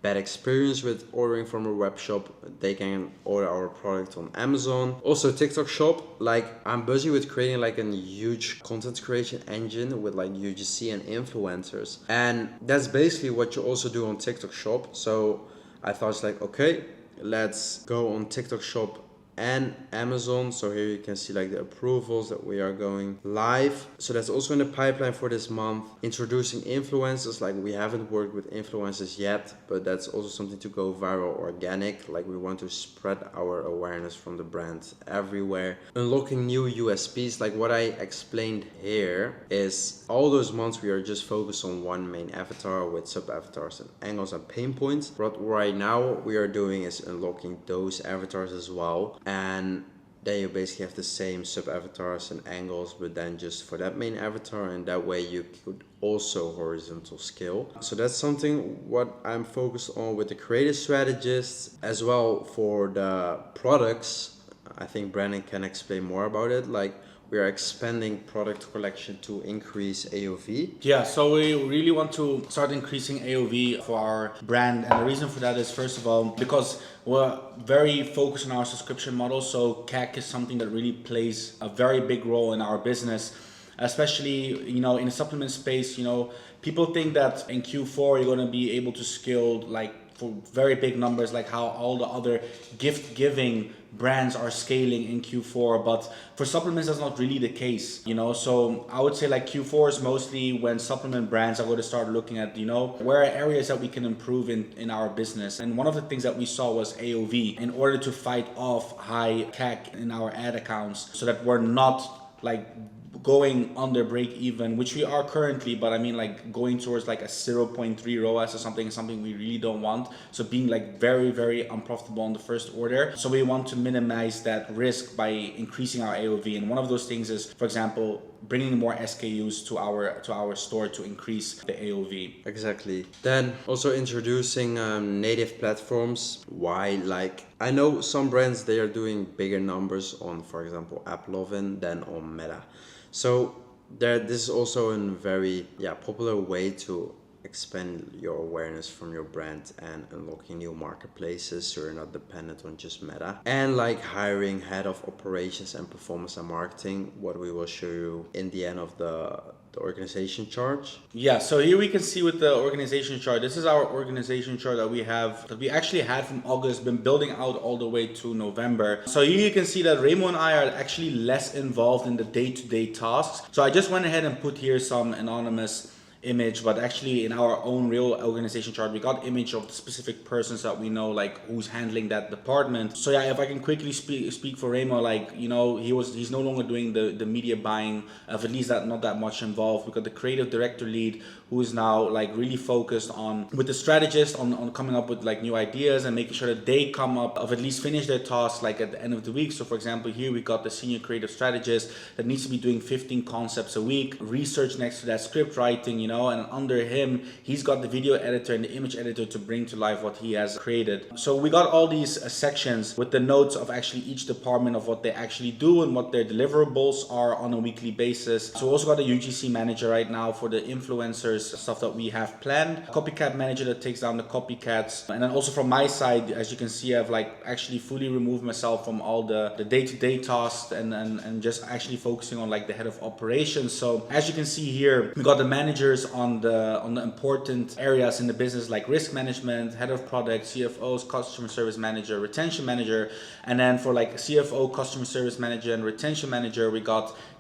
Speaker 2: bad experience with ordering from a web shop, they can order our product on Amazon. Also TikTok Shop, like I'm busy with creating like a huge content creation engine with like UGC and influencers, and that's basically what you also do on TikTok Shop. So I thought it's like, okay, let's go on TikTok Shop and Amazon. So here you can see like the approvals that we are going live. So that's also in the pipeline for this month. Introducing influencers, like we haven't worked with influencers yet, but that's also something to go viral organic. Like we want to spread our awareness from the brand everywhere. Unlocking new USPs, like what I explained here is all those months we are just focused on one main avatar with sub avatars and angles and pain points. What right now we are doing is unlocking those avatars as well. And then you basically have the same sub avatars and angles, but then just for that main avatar, and that way you could also horizontal scale. So that's something what I'm focused on with the creative strategists. As well for the products, I think Brandon can explain more about it. Like we are expanding product collection to increase AOV.
Speaker 1: Yeah, so we really want to start increasing AOV for our brand, and the reason for that is, first of all, because we're very focused on our subscription model. So CAC is something that really plays a very big role in our business, especially in the supplement space. People think that in Q4 you're going to be able to scale like for very big numbers, like how all the other gift giving brands are scaling in Q4, but for supplements that's not really the case, you know. So I would say like Q4 is mostly when supplement brands are going to start looking at, you know, where are areas that we can improve in our business. And one of the things that we saw was AOV, in order to fight off high CAC in our ad accounts, so that we're not like going under break even, which we are currently, but I mean like going towards like a 0.3 ROAS or something we really don't want. So being like very, very unprofitable on the first order. So we want to minimize that risk by increasing our AOV. And one of those things is, for example, bringing more SKUs to our store to increase the AOV.
Speaker 2: Exactly. Then also introducing native platforms. Why? Like, I know some brands, they are doing bigger numbers on, for example, AppLovin than on Meta. So this is also a very popular way to expand your awareness from your brand and unlocking new marketplaces, so you're not dependent on just Meta. And like hiring head of operations and performance and marketing, what we will show you in the end of the organization chart.
Speaker 1: Yeah, so here we can see with the organization chart, this is our organization chart that we actually had from August, been building out all the way to November. So here you can see that Remo and I are actually less involved in the day-to-day tasks. So I just went ahead and put here some anonymous image, but actually in our own real organization chart we got image of the specific persons that we know, like who's handling that department. So yeah, if I can quickly speak for Remo, like, you know, he's no longer doing the media buying, of at least not that much involved. We got the creative director lead, who is now like really focused on with the strategist on coming up with like new ideas and making sure that they come up of at least finish their tasks like at the end of the week. So for example, here we got the senior creative strategist that needs to be doing 15 concepts a week, research next to that, script writing, you know, and under him he's got the video editor and the image editor to bring to life what he has created. So we got all these sections with the notes of actually each department of what they actually do and what their deliverables are on a weekly basis. So we also got a UGC manager right now for the influencers stuff that we have planned, copycat manager that takes down the copycats. And then also from my side, as you can see, I've like actually fully removed myself from all the day-to-day tasks and just actually focusing on like the head of operations. So as you can see here, we got the managers on the important areas in the business, like risk management, head of product, CFOs, customer service manager, retention manager. And then for like CFO, customer service manager and retention manager,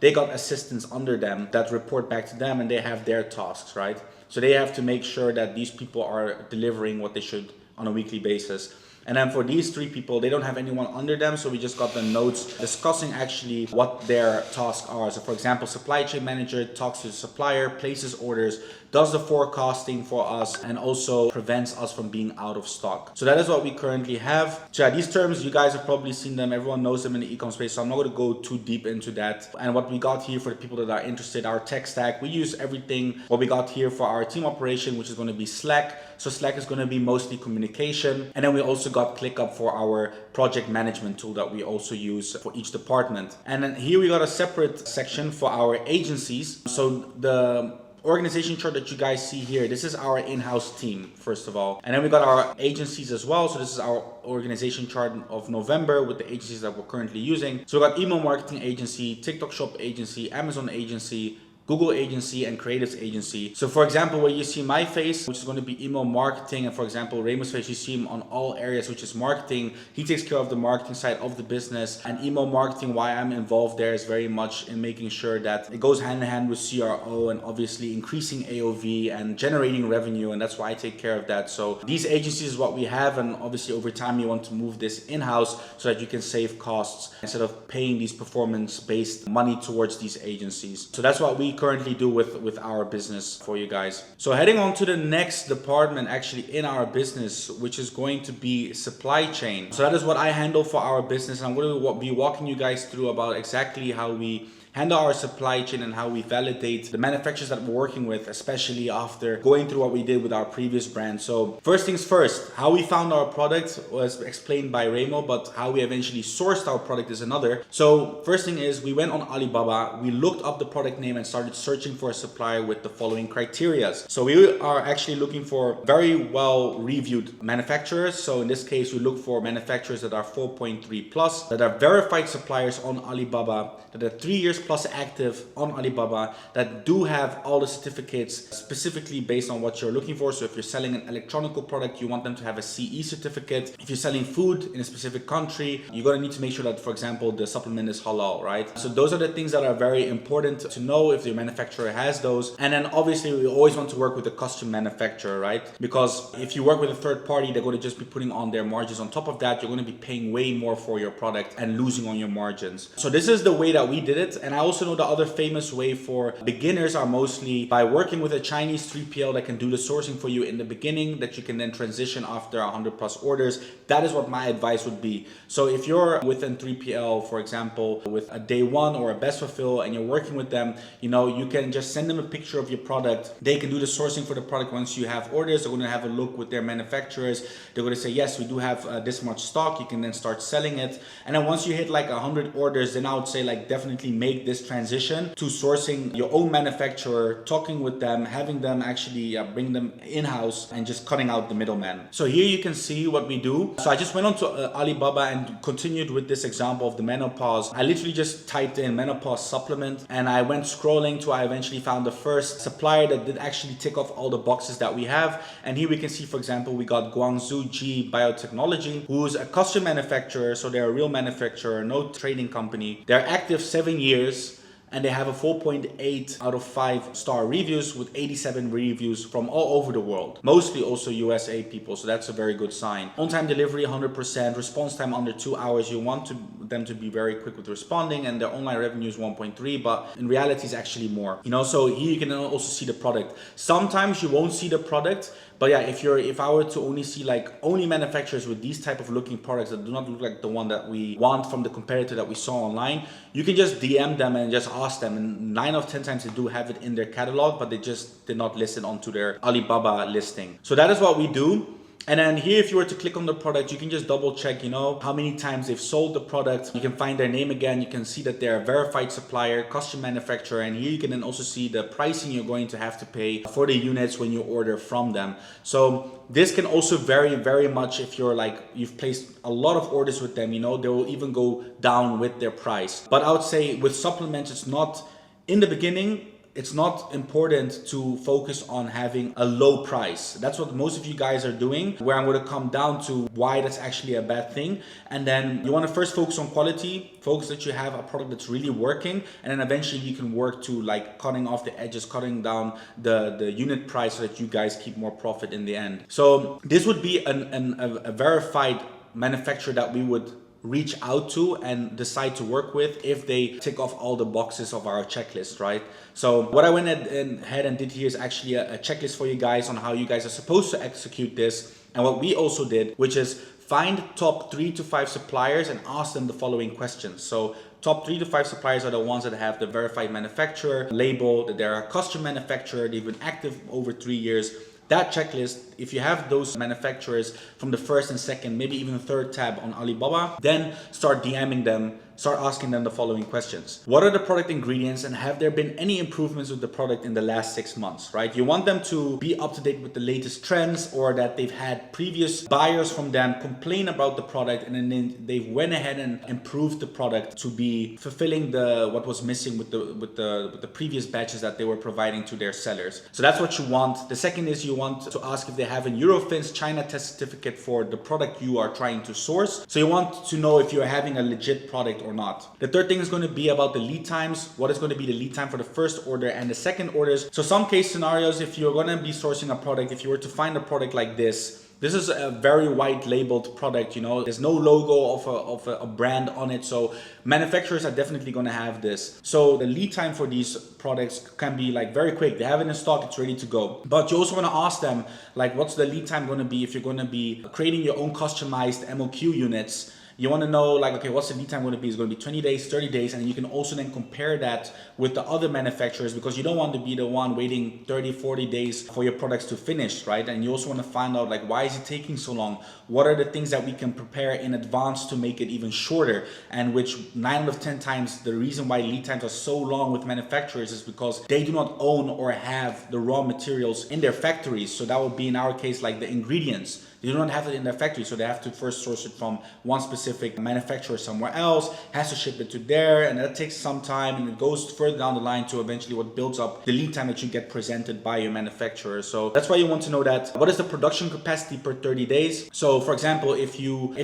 Speaker 1: they got assistants under them that report back to them, and they have their tasks, right? So they have to make sure that these people are delivering what they should on a weekly basis. And then for these three people, they don't have anyone under them, so we just got the notes discussing actually what their tasks are. So for example, supply chain manager talks to the supplier, places orders, does the forecasting for us, and also prevents us from being out of stock. So that is what we currently have. So yeah, these terms, you guys have probably seen them. Everyone knows them in the e-com space, so I'm not going to go too deep into that. And what we got here for the people that are interested, our tech stack, we use everything. What we got here for our team operation, which is going to be Slack. So Slack is going to be mostly communication. And then we also got ClickUp for our project management tool that we also use for each department. And then here we got a separate section for our agencies. So the organization chart that you guys see here, this is our in-house team, first of all. And then we got our agencies as well. So this is our organization chart of November with the agencies that we're currently using. So we got email marketing agency, TikTok shop agency, Amazon agency, Google agency, and creatives agency. So for example, where you see my face, which is going to be email marketing, and for example, Raymond's face, you see him on all areas, which is marketing. He takes care of the marketing side of the business, and email marketing, why I'm involved there is very much in making sure that it goes hand in hand with CRO and obviously increasing AOV and generating revenue, and that's why I take care of that. So these agencies is what we have, and obviously over time you want to move this in-house so that you can save costs instead of paying these performance-based money towards these agencies. So that's what we currently do with our business for you guys. So heading on to the next department actually in our business, which is going to be supply chain. So that is what I handle for our business, and I'm going to be walking you guys through about exactly how we handle our supply chain and how we validate the manufacturers that we're working with, especially after going through what we did with our previous brand. So first things first, how we found our product was explained by Remo, but how we eventually sourced our product is another. So first thing is we went on Alibaba, we looked up the product name and started searching for a supplier with the following criteria. So we are actually looking for very well reviewed manufacturers. So in this case, we look for manufacturers that are 4.3 plus, that are verified suppliers on Alibaba, that are 3 years plus active on Alibaba that do have all the certificates specifically based on what you're looking for. So if you're selling an electronical product, you want them to have a CE certificate. If you're selling food in a specific country, you're going to need to make sure that, for example, the supplement is halal, right? So those are the things that are very important to know if your manufacturer has those. And then obviously we always want to work with a custom manufacturer, right? Because if you work with a third party, they're going to just be putting on their margins. On top of that, you're going to be paying way more for your product and losing on your margins. So this is the way that we did it. And I also know the other famous way for beginners are mostly by working with a Chinese 3PL that can do the sourcing for you in the beginning, that you can then transition after 100 plus orders. That is what my advice would be. So if you're within 3PL, for example, with a day one or a best fulfill and you're working with them, you know, you can just send them a picture of your product. They can do the sourcing for the product once you have orders. They're going to have a look with their manufacturers. They're going to say, yes, we do have this much stock. You can then start selling it. And then once you hit like 100 orders, then I would say like definitely make this transition to sourcing your own manufacturer, talking with them, having them actually bring them in-house and just cutting out the middleman. So here you can see what we do. So I just went on to Alibaba and continued with this example of the menopause. I literally just typed in menopause supplement and I went scrolling till I eventually found the first supplier that did actually tick off all the boxes that we have. And here we can see, for example, we got Guangzhou G Biotechnology, who's a custom manufacturer. So they're a real manufacturer, no trading company. They're active 7 years. And they have a 4.8 out of 5 star reviews with 87 reviews from all over the world. Mostly also USA people, so that's a very good sign. On-time delivery 100%, response time under 2 hours. You want them to be very quick with responding, and their online revenue is 1.3, but in reality it's actually more. You know, so here you can also see the product. Sometimes you won't see the product, but yeah, if I were to only see like only manufacturers with these type of looking products that do not look like the one that we want from the competitor that we saw online, you can just DM them and just ask them. And 9 out of 10 times they do have it in their catalog, but they just did not list it onto their Alibaba listing. So that is what we do. And then here, if you were to click on the product, you can just double check, you know, how many times they've sold the product. You can find their name again. You can see that they're a verified supplier, custom manufacturer. And here you can then also see the pricing you're going to have to pay for the units when you order from them. So this can also vary very much if you're like, you've placed a lot of orders with them, you know, they will even go down with their price. But I would say with supplements, it's not, in the beginning, it's not important to focus on having a low price. That's what most of you guys are doing, where I'm going to come down to why that's actually a bad thing. And then you want to first focus on quality, focus that you have a product that's really working, and then eventually you can work to like cutting off the edges, cutting down the unit price so that you guys keep more profit in the end. So this would be a verified manufacturer that we would reach out to and decide to work with if they tick off all the boxes of our checklist, right? So what I went ahead and did here is actually a checklist for you guys on how you guys are supposed to execute this. And what we also did, which is find top 3 to 5 suppliers and ask them the following questions. So top 3 to 5 suppliers are the ones that have the verified manufacturer label, that they're a custom manufacturer, they've been active over 3 years. That checklist, if you have those manufacturers from the first and second, maybe even third tab on Alibaba, then start DMing them, start asking them the following questions. What are the product ingredients and have there been any improvements with the product in the last 6 months, right? You want them to be up to date with the latest trends, or that they've had previous buyers from them complain about the product and then they went ahead and improved the product to be fulfilling what was missing with the previous batches that they were providing to their sellers. So that's what you want. The second is you want to ask if they have an Eurofins China test certificate for the product you are trying to source. So you want to know if you're having a legit product or not. The third thing is going to be about the lead times. What is going to be the lead time for the first order and the second orders? So some case scenarios, if you're going to be sourcing a product, if you were to find a product like this is a very white labeled product, you know, there's no logo of a brand on it. So manufacturers are definitely going to have this. So the lead time for these products can be like very quick. They have it in stock, it's ready to go. But you also want to ask them, like, what's the lead time going to be if you're going to be creating your own customized MOQ units? You want to know, like, okay, what's the lead time going to be? It's going to be 20 days, 30 days. And you can also then compare that with the other manufacturers, because you don't want to be the one waiting 30, 40 days for your products to finish, right? And you also want to find out, like, why is it taking so long? What are the things that we can prepare in advance to make it even shorter? And which 9 out of 10 times, the reason why lead times are so long with manufacturers is because they do not own or have the raw materials in their factories. So that would be in our case, like the ingredients. They do not have it in their factory, so they have to first source it from one specific manufacturer somewhere else, has to ship it to there, and that takes some time, and it goes further down the line to eventually what builds up the lead time that you get presented by your manufacturer. So that's why you want to know that. What is the production capacity per 30 days? So for example, if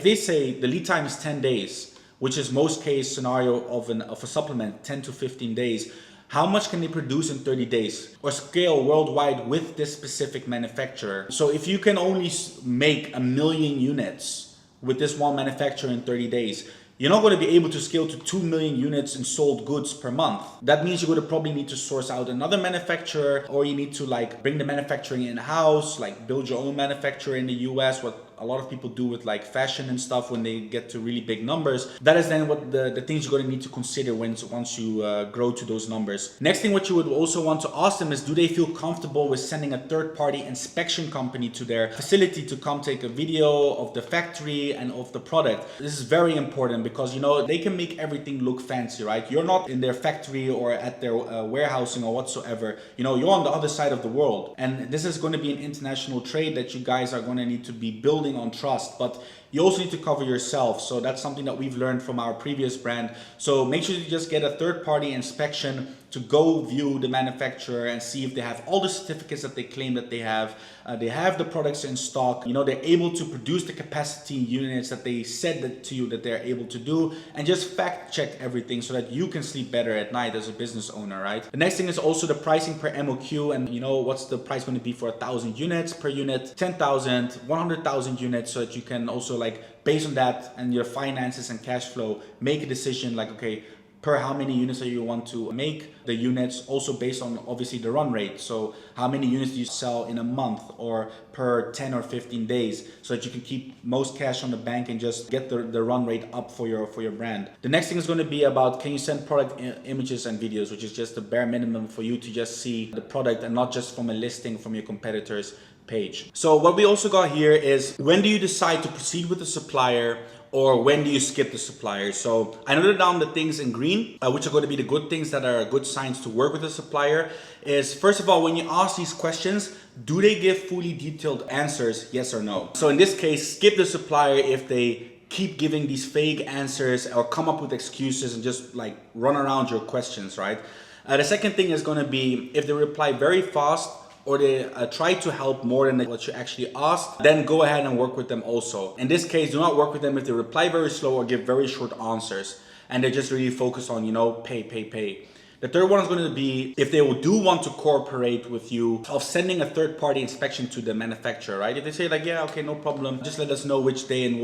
Speaker 1: they say the lead time is 10 days, which is most case scenario of a supplement, 10 to 15 days, how much can they produce in 30 days or scale worldwide with this specific manufacturer? So if you can only make 1 million units with this one manufacturer in 30 days, you're not going to be able to scale to 2 million units in sold goods per month. That means you're going to probably need to source out another manufacturer, or you need to like bring the manufacturing in-house, like build your own manufacturer in the US, what a lot of people do with like fashion and stuff when they get to really big numbers. That is then what the things you're going to need to consider once you grow to those numbers. Next thing what you would also want to ask them is, do they feel comfortable with sending a third-party inspection company to their facility to come take a video of the factory and of the product? This is very important because, you know, they can make everything look fancy, right? You're not in their factory or at their warehousing or whatsoever. You know, you're on the other side of the world, and this is going to be an international trade that you guys are going to need to be building on trust, but you also need to cover yourself. So that's something that we've learned from our previous brand. So make sure you just get a third-party inspection to go view the manufacturer and see if they have all the certificates that they claim that they have. They have the products in stock. You know, they're able to produce the capacity units that they said that to you that they're able to do, and just fact check everything so that you can sleep better at night as a business owner, right? The next thing is also the pricing per MOQ, and you know, what's the price going to be for 1,000 units per unit, 10,000, 100,000 units, so that you can also like based on that and your finances and cash flow, make a decision like, okay, per how many units do you want to make the units, also based on obviously the run rate. So how many units do you sell in a month or per 10 or 15 days, so that you can keep most cash on the bank and just get the run rate up for your brand. The next thing is going to be about, can you send product images and videos, which is just the bare minimum for you to just see the product and not just from a listing from your competitors page. So what we also got here is, when do you decide to proceed with the supplier, or when do you skip the supplier? So I noted down the things in green, which are going to be the good things that are good signs to work with a supplier. Is first of all, when you ask these questions, do they give fully detailed answers, yes or no? So in this case, skip the supplier if they keep giving these fake answers or come up with excuses and just like run around your questions, right? The second thing is going to be if they reply very fast, or they try to help more than what you actually asked, then go ahead and work with them also. In this case, do not work with them if they reply very slow or give very short answers and they just really focus on, you know, pay. The third one is going to be if they do want to cooperate with you of sending a third-party inspection to the manufacturer, right? If they say like, yeah, okay, no problem, just let us know which day and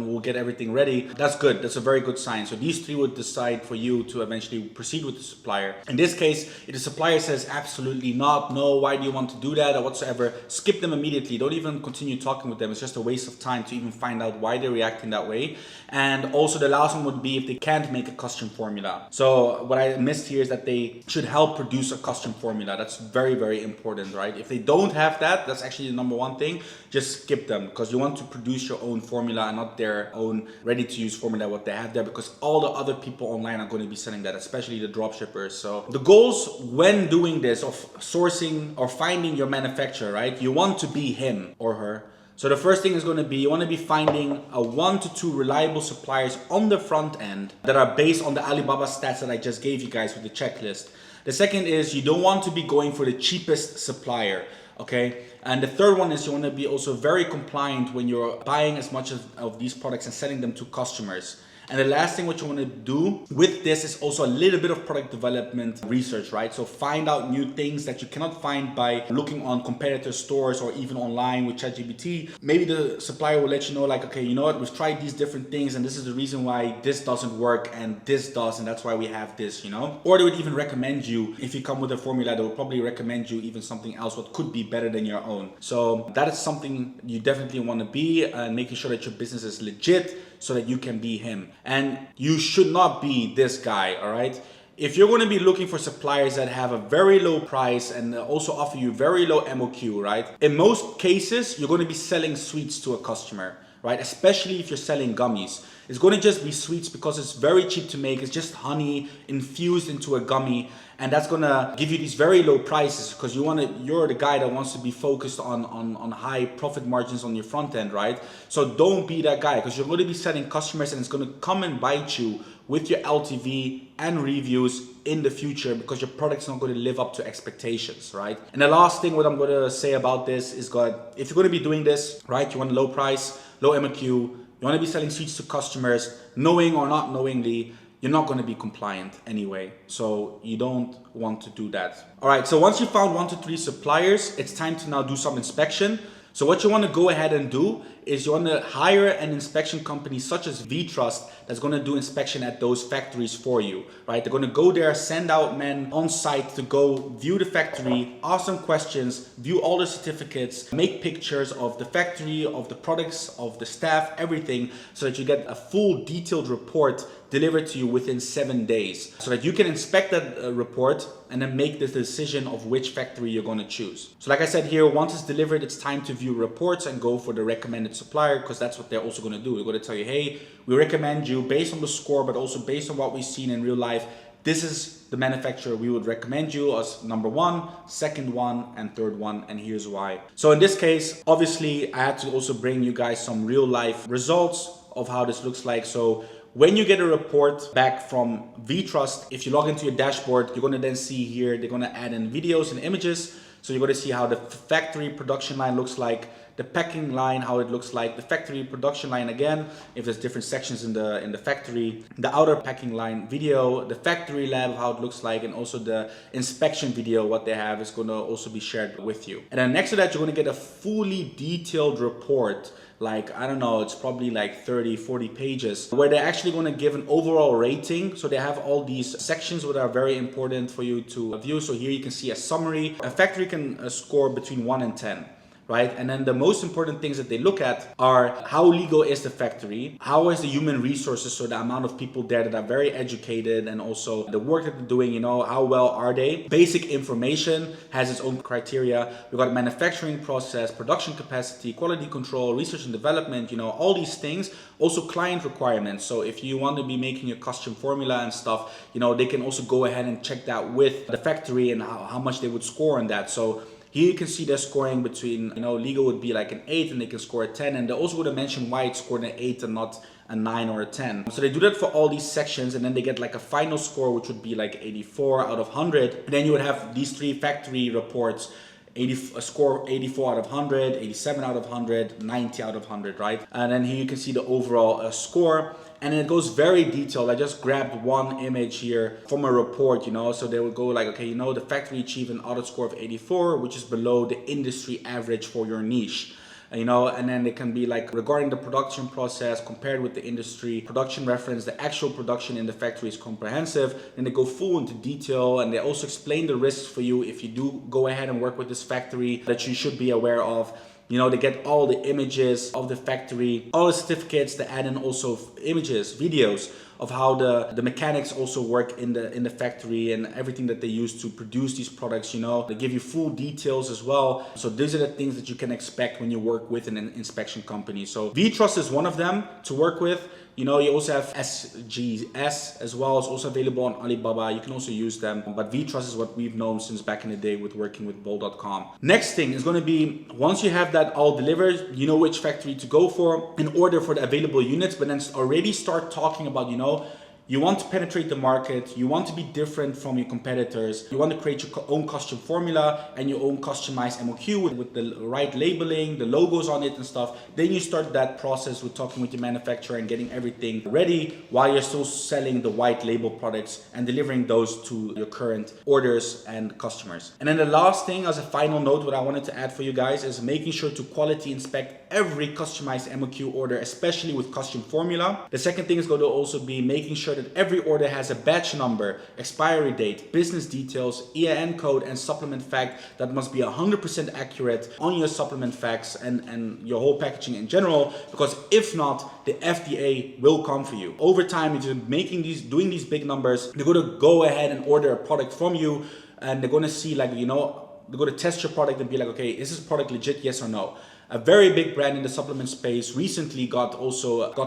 Speaker 1: we'll get everything ready. That's good. That's a very good sign. So these three would decide for you to eventually proceed with the supplier. In this case, if the supplier says absolutely not, no, why do you want to do that or whatsoever, skip them immediately. Don't even continue talking with them. It's just a waste of time to even find out why they're reacting that way. And also the last one would be if they can't make a custom formula. So what I missed here is that they should help produce a custom formula. That's very, very important, right? If they don't have that, that's actually the number one thing. Just skip them, because you want to produce your own formula and not their own ready-to-use formula, what they have there, because all the other people online are going to be selling that, especially the dropshippers. So the goals when doing this of sourcing or finding your manufacturer, right? You want to be him or her. So the first thing is going to be, you want to be finding 1 to 2 reliable suppliers on the front end that are based on the Alibaba stats that I just gave you guys with the checklist. The second is, you don't want to be going for the cheapest supplier, okay? And the third one is, you want to be also very compliant when you're buying as much of these products and selling them to customers. And the last thing what you want to do with this is also a little bit of product development research, right? So find out new things that you cannot find by looking on competitor stores or even online with ChatGPT. Maybe the supplier will let you know like, okay, you know what, we've tried these different things and this is the reason why this doesn't work and this does, and that's why we have this, you know? Or they would even recommend you, if you come with a formula, they will probably recommend you even something else what could be better than your own. So that is something you definitely want to be, making sure that your business is legit, so that you can be him. And you should not be this guy, all right? If you're going to be looking for suppliers that have a very low price and also offer you very low MOQ, right? In most cases, you're going to be selling sweets to a customer. right? Especially if you're selling gummies. It's going to just be sweets because it's very cheap to make. It's just honey infused into a gummy, and that's going to give you these very low prices because you're the guy that wants to be focused on high profit margins on your front end, right? So don't be that guy, because you're going to be selling customers and it's going to come and bite you with your LTV and reviews in the future, because your product's not going to live up to expectations, right? And the last thing what I'm going to say about this is, if you're going to be doing this, right, you want a low price, low MOQ, you want to be selling seats to customers, knowing or not knowingly, you're not going to be compliant anyway. So you don't want to do that. All right, so once you found 1 to 3 suppliers, it's time to now do some inspection. So what you want to go ahead and do is you want to hire an inspection company such as VTrust that's going to do inspection at those factories for you, right? They're going to go there, send out men on site to go view the factory, ask them questions, view all the certificates, make pictures of the factory, of the products, of the staff, everything, so that you get a full detailed report delivered to you within 7 days, so that you can inspect that report and then make the decision of which factory you're going to choose. So like I said here, once it's delivered, it's time to view reports and go for the recommended supplier, because that's what they're also going to do. They're going to tell you, hey, we recommend you based on the score, but also based on what we've seen in real life. This is the manufacturer we would recommend you as number 1, second one, and third one, and here's why. So in this case, obviously, I had to also bring you guys some real life results of how this looks like. So when you get a report back from VTrust, if you log into your dashboard, you're going to then see here, they're going to add in videos and images. So you're going to see how the factory production line looks like, the packing line, how it looks like, the factory production line again, if there's different sections in the factory, the outer packing line video, the factory lab, how it looks like, and also the inspection video, what they have is going to also be shared with you. And then next to that, you're going to get a fully detailed report, like, I don't know, it's probably like 30, 40 pages, where they're actually going to give an overall rating. So they have all these sections that are very important for you to view. So here you can see a summary. A factory can score between 1 and 10. Right? And then the most important things that they look at are how legal is the factory, how is the human resources, so the amount of people there that are very educated, and also the work that they're doing, you know, how well are they? Basic information has its own criteria. We've got manufacturing process, production capacity, quality control, research and development, you know, all these things. Also client requirements. So if you want to be making a custom formula and stuff, you know, they can also go ahead and check that with the factory and how much they would score on that. So here you can see they're scoring between, you know, legal would be like an 8 and they can score a 10. And they also would have mentioned why it's scored an 8 and not a 9 or a 10. So they do that for all these sections, and then they get like a final score, which would be like 84 out of 100. And then you would have these 3 factory reports, a score 84 out of 100, 87 out of 100, 90 out of 100, right? And then here you can see the overall score. And it goes very detailed. I just grabbed one image here from a report, you know, so they will go like, okay, you know, the factory achieved an audit score of 84, which is below the industry average for your niche. You know, and then they can be like, regarding the production process compared with the industry production reference, the actual production in the factory is comprehensive. And they go full into detail, and they also explain the risks for you if you do go ahead and work with this factory that you should be aware of. You know, they get all the images of the factory, all the certificates. They add in also images, videos of how the mechanics also work in the factory, and everything that they use to produce these products. You know, they give you full details as well. So these are the things that you can expect when you work with an inspection company. So VTrust is one of them to work with. You know, you also have SGS as well. It's also available on Alibaba. You can also use them. But VTrust is what we've known since back in the day with working with Bol.com. Next thing is going to be, once you have that all delivered, you know which factory to go for in order for the available units, but then already start talking about, you know, you want to penetrate the market, you want to be different from your competitors, you want to create your own custom formula and your own customized MOQ with the right labeling, the logos on it and stuff. Then you start that process with talking with your manufacturer and getting everything ready while you're still selling the white label products and delivering those to your current orders and customers. And then the last thing, as a final note, what I wanted to add for you guys is making sure to quality inspect every customized MOQ order, especially with custom formula. The second thing is going to also be making sure that every order has a batch number, expiry date, business details, EIN code, and supplement fact that must be 100% accurate on your supplement facts and your whole packaging in general, because if not, the FDA will come for you. Over time, if you're doing these big numbers, they're going to go ahead and order a product from you, and they're going to see, like, you know, go to test your product and be like, okay, is this product legit? Yes or no? A very big brand in the supplement space recently got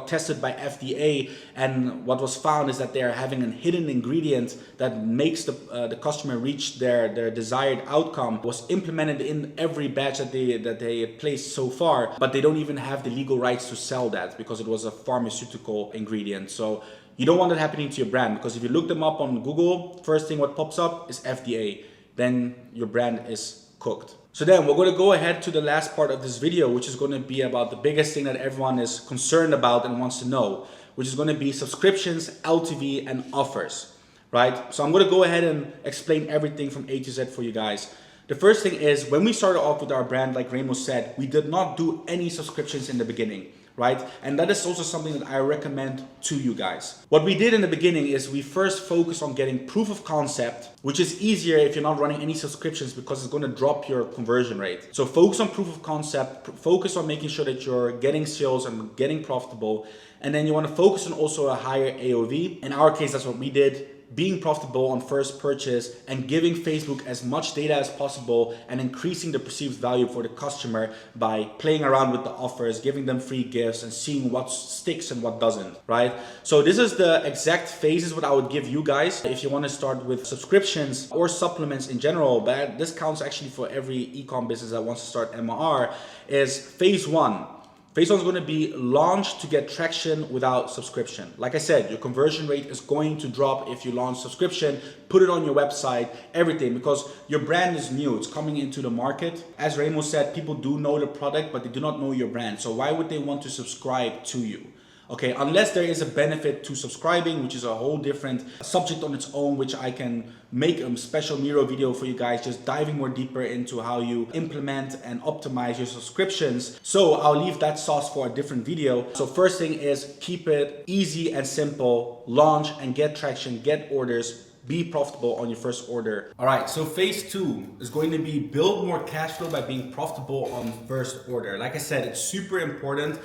Speaker 1: tested by FDA, and what was found is that they are having a hidden ingredient that makes the customer reach their desired outcome, was implemented in every batch that they placed so far, but they don't even have the legal rights to sell that because it was a pharmaceutical ingredient. So you don't want that happening to your brand, because if you look them up on Google, first thing what pops up is FDA. Then your brand is cooked. So then we're going to go ahead to the last part of this video, which is going to be about the biggest thing that everyone is concerned about and wants to know, which is going to be subscriptions, LTV, and offers, right? So I'm going to go ahead and explain everything from A to Z for you guys. The first thing is, when we started off with our brand, like Remo said, we did not do any subscriptions in the beginning, right? And that is also something that I recommend to you guys. What we did in the beginning is we first focused on getting proof of concept, which is easier if you're not running any subscriptions because it's going to drop your conversion rate. So focus on proof of concept, focus on making sure that you're getting sales and getting profitable. And then you want to focus on also a higher AOV. In our case, that's what we did. Being profitable on first purchase and giving Facebook as much data as possible and increasing the perceived value for the customer by playing around with the offers, giving them free gifts and seeing what sticks and what doesn't, right? So this is the exact phases what I would give you guys if you want to start with subscriptions or supplements in general, but this counts actually for every e-com business that wants to start MR, is phase one. Phase one is going to be launch to get traction without subscription. Like I said, your conversion rate is going to drop if you launch subscription, put it on your website, everything, because your brand is new. It's coming into the market. As Remo said, people do know the product, but they do not know your brand. So why would they want to subscribe to you? Okay, unless there is a benefit to subscribing, which is a whole different subject on its own, which I can make a special Miro video for you guys, just diving more deeper into how you implement and optimize your subscriptions. So I'll leave that sauce for a different video. So first thing is keep it easy and simple, launch and get traction, get orders, be profitable on your first order. All right, so phase two is going to be build more cash flow by being profitable on first order. Like I said, it's super important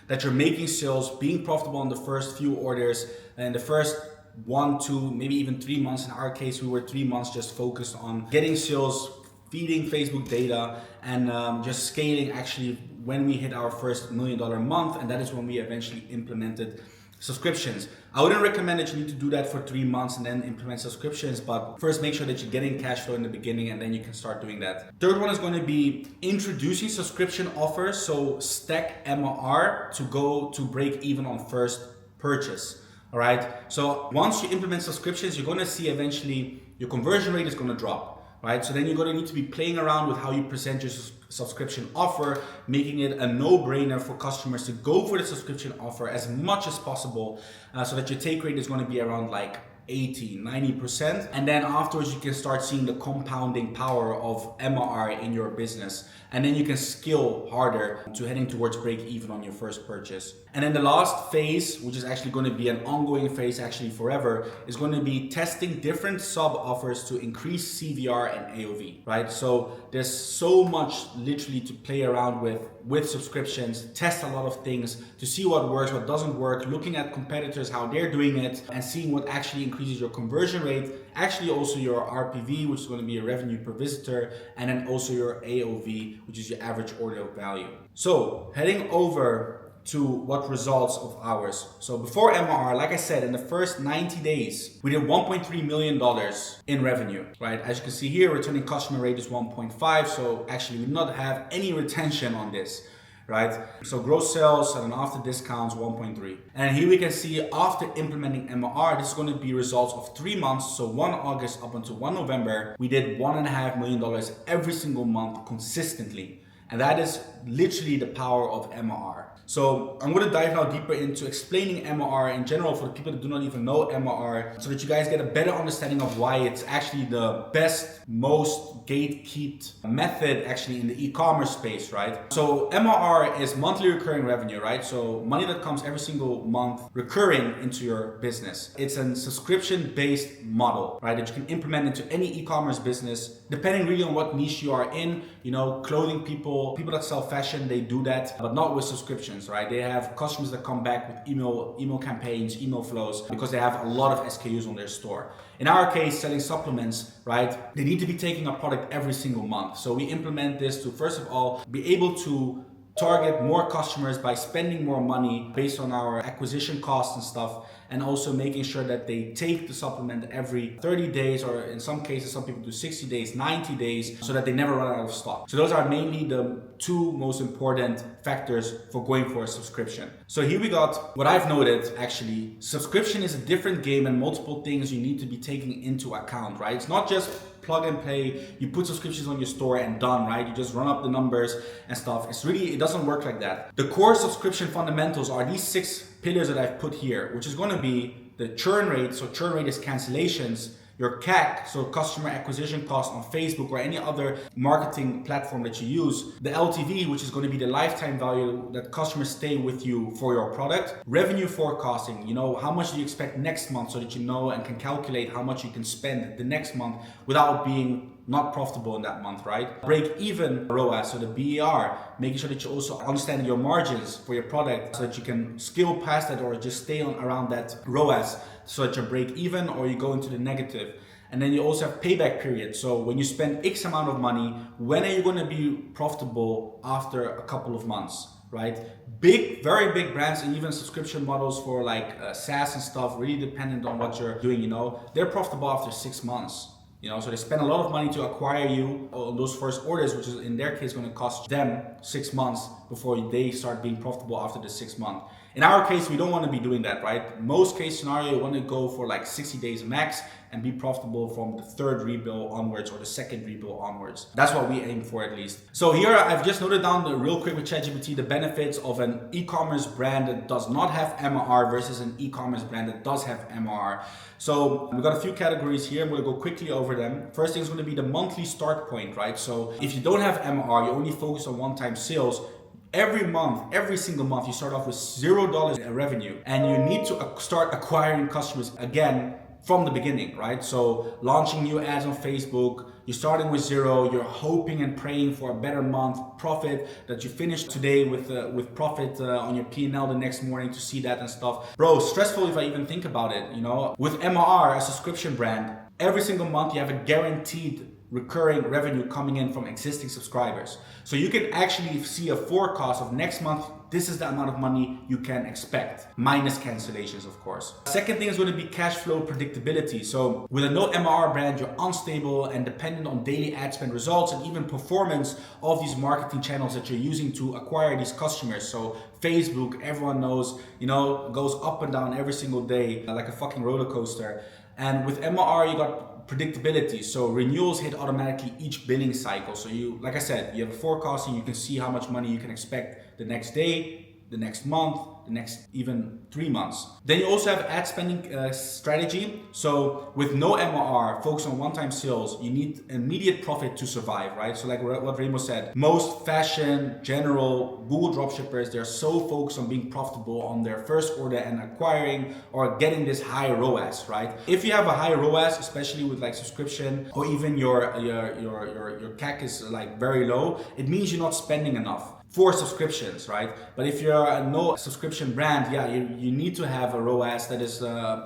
Speaker 1: that you're making sales, being profitable on the first few orders, and the first 1, 2, maybe even 3 months. In our case, we were 3 months just focused on getting sales, feeding Facebook data, and just scaling actually when we hit our first $1 million month, and that is when we eventually implemented subscriptions. I wouldn't recommend that you need to do that for 3 months and then implement subscriptions, but first make sure that you're getting cash flow in the beginning and then you can start doing that. Third one is going to be introducing subscription offers. So stack MR to go to break even on first purchase. All right. So once you implement subscriptions, you're going to see eventually your conversion rate is going to drop. Right, so then you're going to need to be playing around with how you present your subscription offer, making it a no-brainer for customers to go for the subscription offer as much as possible, so that your take rate is going to be around like 80-90%, and then afterwards you can start seeing the compounding power of MR in your business, and then you can scale harder to heading towards break even on your first purchase. And then the last phase, which is actually going to be an ongoing phase actually forever, is going to be testing different sub offers to increase CVR and AOV, right? So there's so much literally to play around with subscriptions, test a lot of things to see what works, what doesn't work, looking at competitors, how they're doing it, and seeing what actually increases your conversion rate, actually also your RPV, which is going to be a revenue per visitor, and then also your AOV, which is your average order value. So heading over to what results of ours. So before MR, like I said, in the first 90 days, we did $1.3 million in revenue, right? As you can see here, returning customer rate is 1.5. So actually we do not have any retention on this, right? So gross sales and then after discounts, 1.3. And here we can see after implementing MR, this is going to be results of 3 months. So 1 August up until 1 November, we did $1.5 million every single month consistently. And that is literally the power of MR. So I'm going to dive now deeper into explaining MR in general for the people that do not even know MR, so that you guys get a better understanding of why it's actually the best, most gatekept method actually in the e-commerce space, right? So MR is monthly recurring revenue, right? So money that comes every single month recurring into your business. It's a subscription-based model, right? That you can implement into any e-commerce business, depending really on what niche you are in, you know, clothing people, people that sell fashion, they do that, but not with subscriptions, right? They have customers that come back with email campaigns, email flows, because they have a lot of SKUs on their store. In our case, selling supplements, right? They need to be taking a product every single month. So we implement this to, first of all, be able to target more customers by spending more money based on our acquisition costs and stuff, and also making sure that they take the supplement every 30 days, or in some cases, some people do 60 days, 90 days, so that they never run out of stock. So those are mainly the two most important factors for going for a subscription. So here we got what I've noted, actually. Subscription is a different game and multiple things you need to be taking into account, right? It's not just plug and play, you put subscriptions on your store and done, right? You just run up the numbers and stuff. It doesn't work like that. The core subscription fundamentals are these 6 pillars that I've put here, which is going to be the churn rate. So churn rate is cancellations, your CAC, so customer acquisition cost on Facebook or any other marketing platform that you use, the LTV, which is going to be the lifetime value that customers stay with you for your product, revenue forecasting, you know, how much do you expect next month, so that you know and can calculate how much you can spend the next month without being not profitable in that month, right? Break even ROAS, so the BER, making sure that you also understand your margins for your product so that you can scale past that or just stay on around that ROAS, so that you break even or you go into the negative. And then you also have payback period. So when you spend X amount of money, when are you going to be profitable after a couple of months, right? Big, very big brands and even subscription models for like SaaS and stuff, really dependent on what you're doing, you know, they're profitable after 6 months. You know, so they spend a lot of money to acquire you on those first orders, which is in their case going to cost them 6 months before they start being profitable after the 6 month. In our case, we don't want to be doing that, right? Most case scenario, you want to go for like 60 days max and be profitable from the 3rd rebill onwards or the 2nd rebill onwards. That's what we aim for, at least. So here I've just noted down real quick with ChatGPT the benefits of an e-commerce brand that does not have MR versus an e-commerce brand that does have MR. So we've got a few categories here. I'm going to go quickly over them. First thing is going to be the monthly start point, right? So if you don't have MR, you only focus on one-time sales. Every month, every single month, you start off with $0 in revenue, and you need to start acquiring customers again from the beginning, right? So launching new ads on Facebook, you're starting with 0, you're hoping and praying for a better month profit, that you finish today with profit on your P&L the next morning to see that and stuff. Bro, stressful if I even think about it, you know? With MR, a subscription brand, every single month you have a guaranteed recurring revenue coming in from existing subscribers. So you can actually see a forecast of next month, this is the amount of money you can expect, minus cancellations, of course. Second thing is going to be cash flow predictability. So with a no MR brand, you're unstable and dependent on daily ad spend results and even performance of these marketing channels that you're using to acquire these customers. So Facebook, everyone knows, you know, goes up and down every single day like a fucking roller coaster. And with MR, you got predictability. So renewals hit automatically each billing cycle. So you, like I said, you have a forecasting, you can see how much money you can expect the next day, the next month, the next even 3 months. Then you also have ad spending strategy. So with no MRR, focus on one-time sales, you need immediate profit to survive, right? So like what Remo said, most fashion, general, Google dropshippers, they're so focused on being profitable on their first order and acquiring or getting this high ROAS, right? If you have a high ROAS, especially with like subscription or even your CAC is like very low, it means you're not spending enough for subscriptions, right? But if you're a no subscription brand, yeah, you need to have a ROAS that is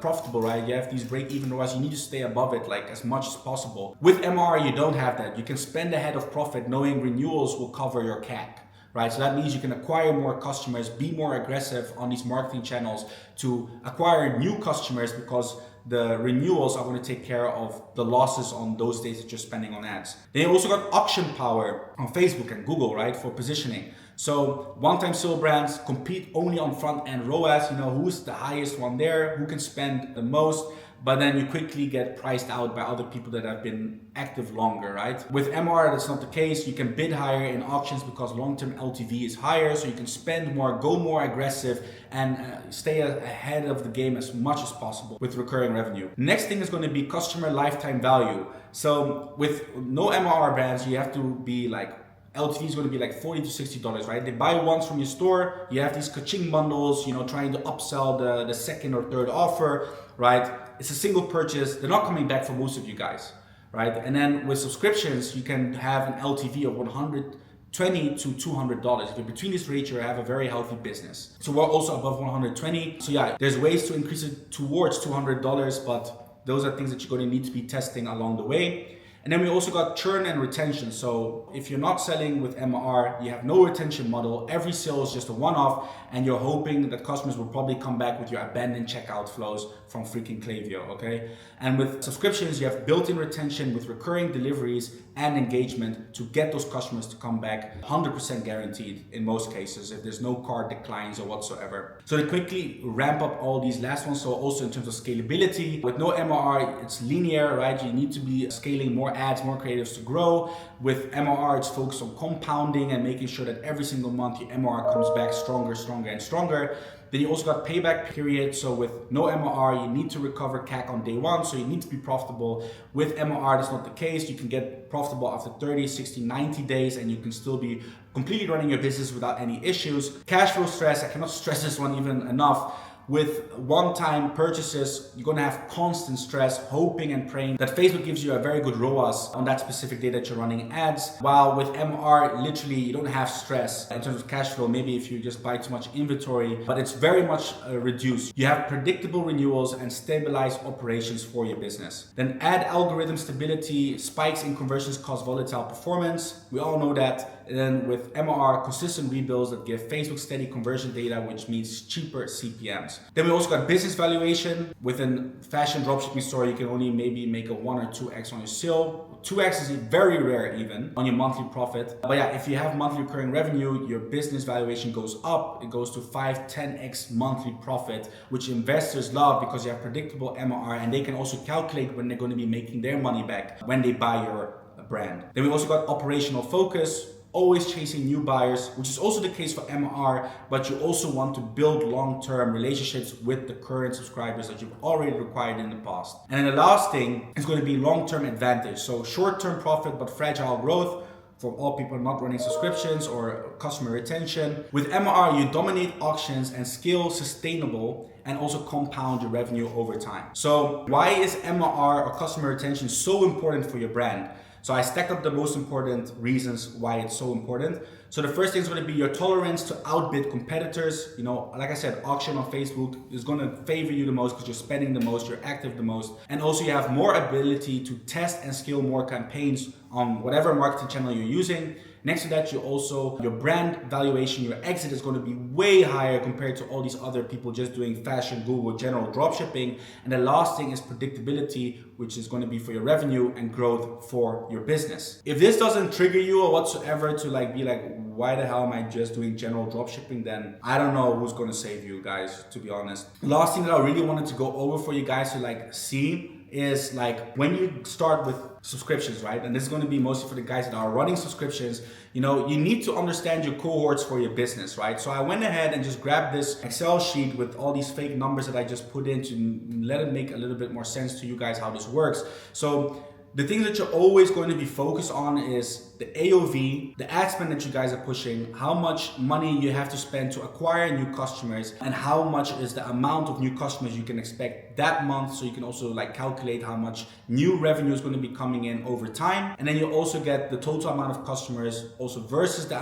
Speaker 1: profitable, right? You have these break-even ROAS, you need to stay above it like as much as possible. With MR, you don't have that. You can spend ahead of profit knowing renewals will cover your CAC, right? So that means you can acquire more customers, be more aggressive on these marketing channels to acquire new customers because the renewals are going to take care of the losses on those days that you're spending on ads. Then you also got auction power on Facebook and Google, right, for positioning. So one-time sale brands compete only on front-end ROAS, you know, who's the highest one there, who can spend the most, but then you quickly get priced out by other people that have been active longer, right? With MR, that's not the case. You can bid higher in auctions because long-term LTV is higher, so you can spend more, go more aggressive, and stay ahead of the game as much as possible with recurring revenue. Next thing is going to be customer lifetime value. So with no MR brands, you have to be like, LTV is going to be like $40 to $60, right? They buy once from your store, you have these ka-ching bundles, you know, trying to upsell the second or third offer, right? It's a single purchase. They're not coming back for most of you guys, right? And then with subscriptions, you can have an LTV of $100 $20 to $200. If you're between this ratio, you have a very healthy business. So we're also above 120. So yeah, there's ways to increase it towards $200, but those are things that you're going to need to be testing along the way. And then we also got churn and retention. So if you're not selling with MR, you have no retention model. Every sale is just a one-off, and you're hoping that customers will probably come back with your abandoned checkout flows from freaking Klaviyo, okay? And with subscriptions, you have built-in retention with recurring deliveries and engagement to get those customers to come back, 100% guaranteed in most cases, if there's no cart declines or whatsoever. So to quickly ramp up all these last ones, so also in terms of scalability, with no MRR, it's linear, right? You need to be scaling more ads, more creatives to grow. With MRR, it's focused on compounding and making sure that every single month your MRR comes back stronger, stronger, and stronger. Then you also got payback period. So with no MRR, you need to recover CAC on day one. So you need to be profitable. With MRR, that's not the case. You can get profitable after 30, 60, 90 days, and you can still be completely running your business without any issues. Cash flow stress, I cannot stress this one even enough. With one-time purchases, you're gonna have constant stress, hoping and praying that Facebook gives you a very good ROAS on that specific day that you're running ads. While with MR, literally, you don't have stress in terms of cash flow, maybe if you just buy too much inventory, but it's very much reduced. You have predictable renewals and stabilized operations for your business. Then ad algorithm stability, spikes in conversions cause volatile performance. We all know that. And then with MR, consistent rebuilds that give Facebook steady conversion data, which means cheaper CPMs. Then we also got business valuation. Within fashion dropshipping store, you can only maybe make a 1 or 2x on your sale. 2x is very rare even on your monthly profit. But yeah, if you have monthly recurring revenue, your business valuation goes up. It goes to 5, 10x monthly profit, which investors love because you have predictable MR, and they can also calculate when they're going to be making their money back when they buy your brand. Then we also got operational focus. Always chasing new buyers, which is also the case for MR, but you also want to build long-term relationships with the current subscribers that you've already acquired in the past. And then the last thing is going to be long-term advantage. So short-term profit, but fragile growth for all people not running subscriptions or customer retention. With MR, you dominate auctions and scale sustainable and also compound your revenue over time. So why is MR or customer retention so important for your brand? So I stacked up the most important reasons why it's so important. So the first thing is going to be your tolerance to outbid competitors. You know, like I said, auction on Facebook is going to favor you the most because you're spending the most, you're active the most. And also you have more ability to test and scale more campaigns on whatever marketing channel you're using. Next to that, your brand valuation, your exit is going to be way higher compared to all these other people just doing fashion, Google, general dropshipping. And the last thing is predictability, which is going to be for your revenue and growth for your business. If this doesn't trigger you or whatsoever to be like, why the hell am I just doing general dropshipping? Then I don't know who's going to save you guys, to be honest. The last thing that I really wanted to go over for you guys to see is when you start with subscriptions, right? And this is going to be mostly for the guys that are running subscriptions. You need to understand your cohorts for your business, right? So I went ahead and just grabbed this Excel sheet with all these fake numbers that I just put in to let it make a little bit more sense to you guys how this works. So the things that you're always going to be focused on is the AOV, the ad spend that you guys are pushing, how much money you have to spend to acquire new customers, and how much is the amount of new customers you can expect that month. So you can also calculate how much new revenue is going to be coming in over time. And then you also get the total amount of customers also versus the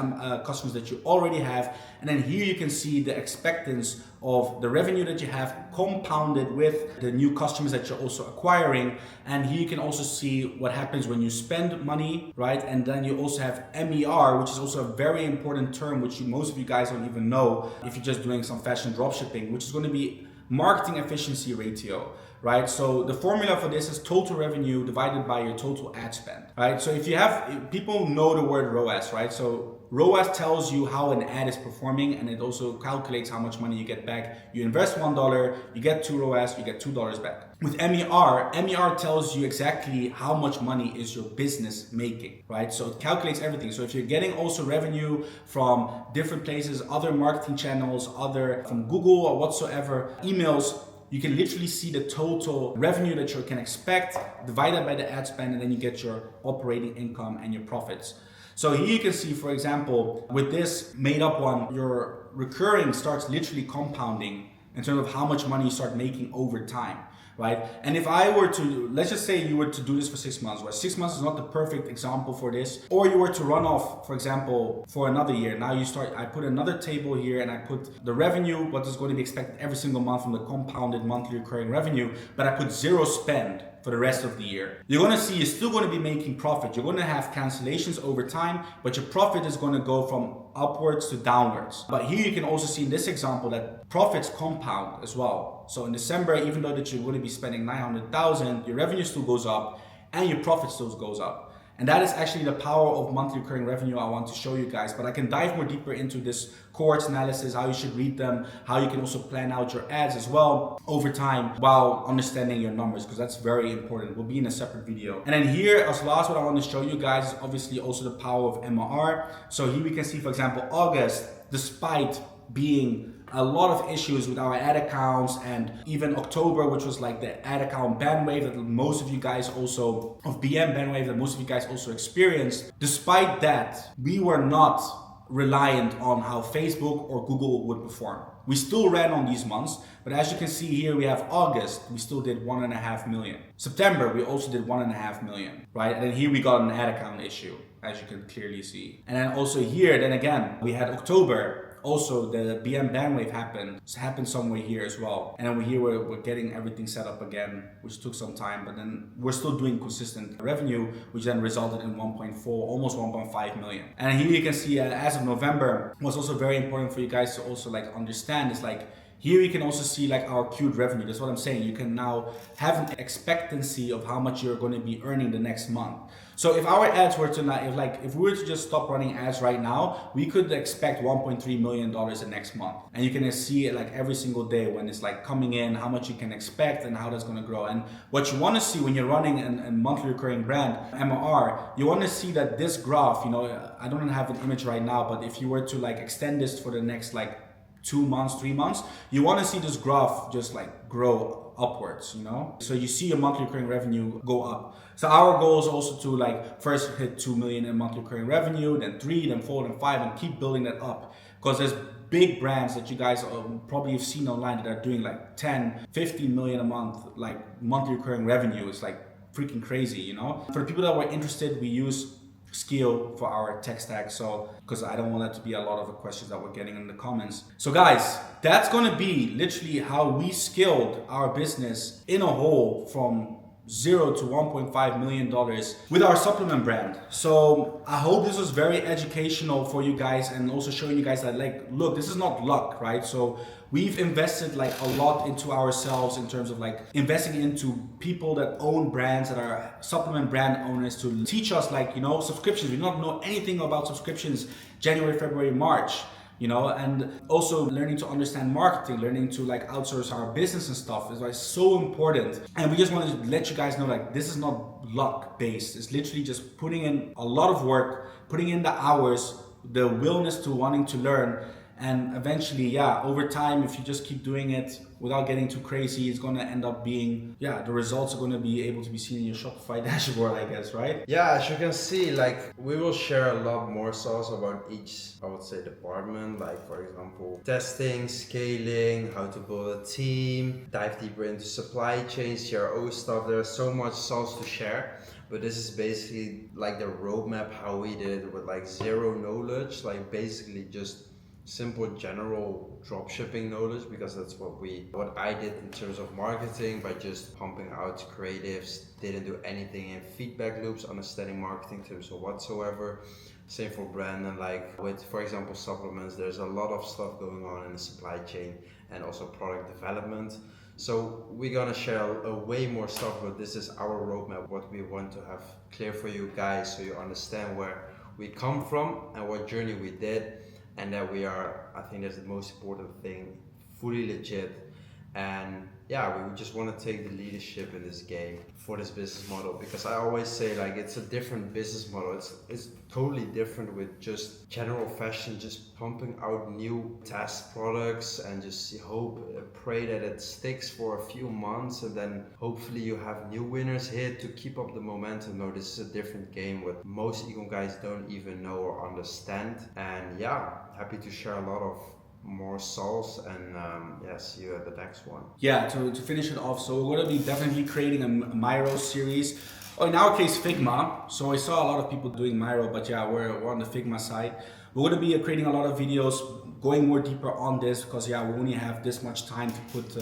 Speaker 1: customers that you already have. And then here you can see the expectance of the revenue that you have compounded with the new customers that you're also acquiring. And here you can also see what happens when you spend money, right? And then you also have MER, which is also a very important term, which most of you guys don't even know if you're just doing some fashion dropshipping, which is going to be marketing efficiency ratio, right? So the formula for this is total revenue divided by your total ad spend, right? So if people know the word ROAS, right? So ROAS tells you how an ad is performing, and it also calculates how much money you get back. You invest $1, you get 2 ROAS, you get $2 back. With MER tells you exactly how much money is your business making, right? So it calculates everything. So if you're getting also revenue from different places, other marketing channels, from Google or whatsoever, emails, you can literally see the total revenue that you can expect divided by the ad spend, and then you get your operating income and your profits. So here you can see, for example, with this made up one, your recurring starts literally compounding in terms of how much money you start making over time. right? And if I were to, let's just say you were to do this for 6 months, where 6 months is not the perfect example for this, or you were to run off, for example, for another year. Now you start, I put another table here and I put the revenue, what is going to be expected every single month from the compounded monthly recurring revenue, but I put zero spend for the rest of the year. You're gonna see you're still gonna be making profit. You're gonna have cancellations over time, but your profit is gonna go from upwards to downwards. But here you can also see in this example that profits compound as well. So in December, even though that you're gonna be spending 900,000, your revenue still goes up and your profit still goes up. And that is actually the power of monthly recurring revenue I want to show you guys. But I can dive more deeper into this cohorts analysis, how you should read them, how you can also plan out your ads as well over time while understanding your numbers, because that's very important. We'll be in a separate video. And then here, as last, what I want to show you guys is obviously also the power of MRR. So here we can see, for example, August, despite being a lot of issues with our ad accounts, and even October, which was like the ad account bandwave that most of you guys also, of BM bandwave that most of you guys also experienced. Despite that, we were not reliant on how Facebook or Google would perform. We still ran on these months, but as you can see here, we have August, we still did 1.5 million. September, we also did 1.5 million, right? And then here we got an ad account issue, as you can clearly see. And then also here, then again, we had October. Also, the BM bandwave happened somewhere here as well. And then here we're getting everything set up again, which took some time, but then we're still doing consistent revenue, which then resulted in 1.4, almost 1.5 million. And here you can see as of November, what's also very important for you guys to also like understand is like, here you can also see like our queued revenue. That's what I'm saying. You can now have an expectancy of how much you're going to be earning the next month. So if our ads were to not, if we were to just stop running ads right now, we could expect $1.3 million the next month. And you can see it like every single day when it's like coming in, how much you can expect and how that's going to grow. And what you want to see when you're running a monthly recurring brand, MRR, you want to see that this graph, you know, I don't have an image right now, but if you were to like extend this for the next like 2 months, 3 months, you want to see this graph just like grow upwards, you know? So you see your monthly recurring revenue go up. So our goal is also to like first hit 2 million in monthly recurring revenue, then 3, then 4, then 5, and keep building that up. Because there's big brands that you guys probably have seen online that are doing like 10, 15 million a month, like monthly recurring revenue. It's like freaking crazy, you know? For the people that were interested, we use Skill for our tech stack, so because I don't want that to be a lot of the questions that we're getting in the comments. So guys, that's gonna be literally how we scaled our business in a whole from 0 to $1.5 million with our supplement brand. So I hope this was very educational for you guys, and also showing you guys that like, look, this is not luck, right? So we've invested like a lot into ourselves in terms of like investing into people that own brands, that are supplement brand owners, to teach us like, you know, subscriptions. We don't know anything about subscriptions January, February, March. You know, and also learning to understand marketing, learning to like outsource our business and stuff is like so important. And we just wanted to let you guys know like this is not luck based. It's literally just putting in a lot of work, putting in the hours, the willingness to wanting to learn. And eventually, yeah, over time, if you just keep doing it without getting too crazy, it's going to end up being, yeah, the results are going to be able to be seen in your Shopify dashboard, I guess, right?
Speaker 2: Yeah, as you can see, like we will share a lot more sauce about each, I would say, department. Like for example, testing, scaling, how to build a team, dive deeper into supply chain, CRO stuff. There's so much sauce to share. But this is basically like the roadmap, how we did it with like zero knowledge, like basically just simple general dropshipping knowledge, because that's what I did in terms of marketing, by just pumping out creatives, didn't do anything in feedback loops, understanding marketing terms or whatsoever. Same for brand, and like with, for example, supplements, there's a lot of stuff going on in the supply chain and also product development. So we're gonna share a way more stuff, but this is our roadmap, what we want to have clear for you guys, so you understand where we come from and what journey we did. And that we are, I think that's the most important thing, fully legit. And yeah, we just want to take the leadership in this game for this business model, because I always say like it's a different business model. It's totally different with just general fashion, just pumping out new test products and just pray that it sticks for a few months, and then hopefully you have new winners here to keep up the momentum. No, this is a different game what most ecom guys don't even know or understand. And yeah, happy to share a lot of more sauce, and see you at the next one.
Speaker 1: Yeah, to finish it off, so we're going to be definitely creating a Miro series. Oh, in our case, Figma. So I saw a lot of people doing Miro, but yeah, we're on the Figma side. We're going to be creating a lot of videos, going more deeper on this, because yeah, we only have this much time to put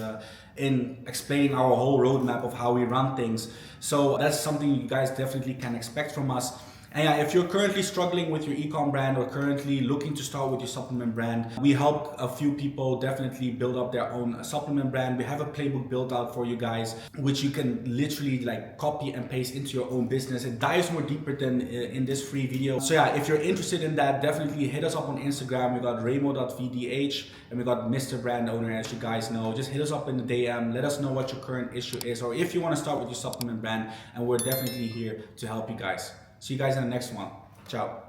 Speaker 1: in explaining our whole roadmap of how we run things. So that's something you guys definitely can expect from us. And yeah, if you're currently struggling with your e-com brand or currently looking to start with your supplement brand, we help a few people definitely build up their own supplement brand. We have a playbook built out for you guys, which you can literally like copy and paste into your own business. It dives more deeper than in this free video. So yeah, if you're interested in that, definitely hit us up on Instagram. We got ramo.vdh and we got Mr. Brand Owner, as you guys know. Just hit us up in the DM. Let us know what your current issue is, or if you want to start with your supplement brand, and we're definitely here to help you guys. See you guys in the next one. Ciao.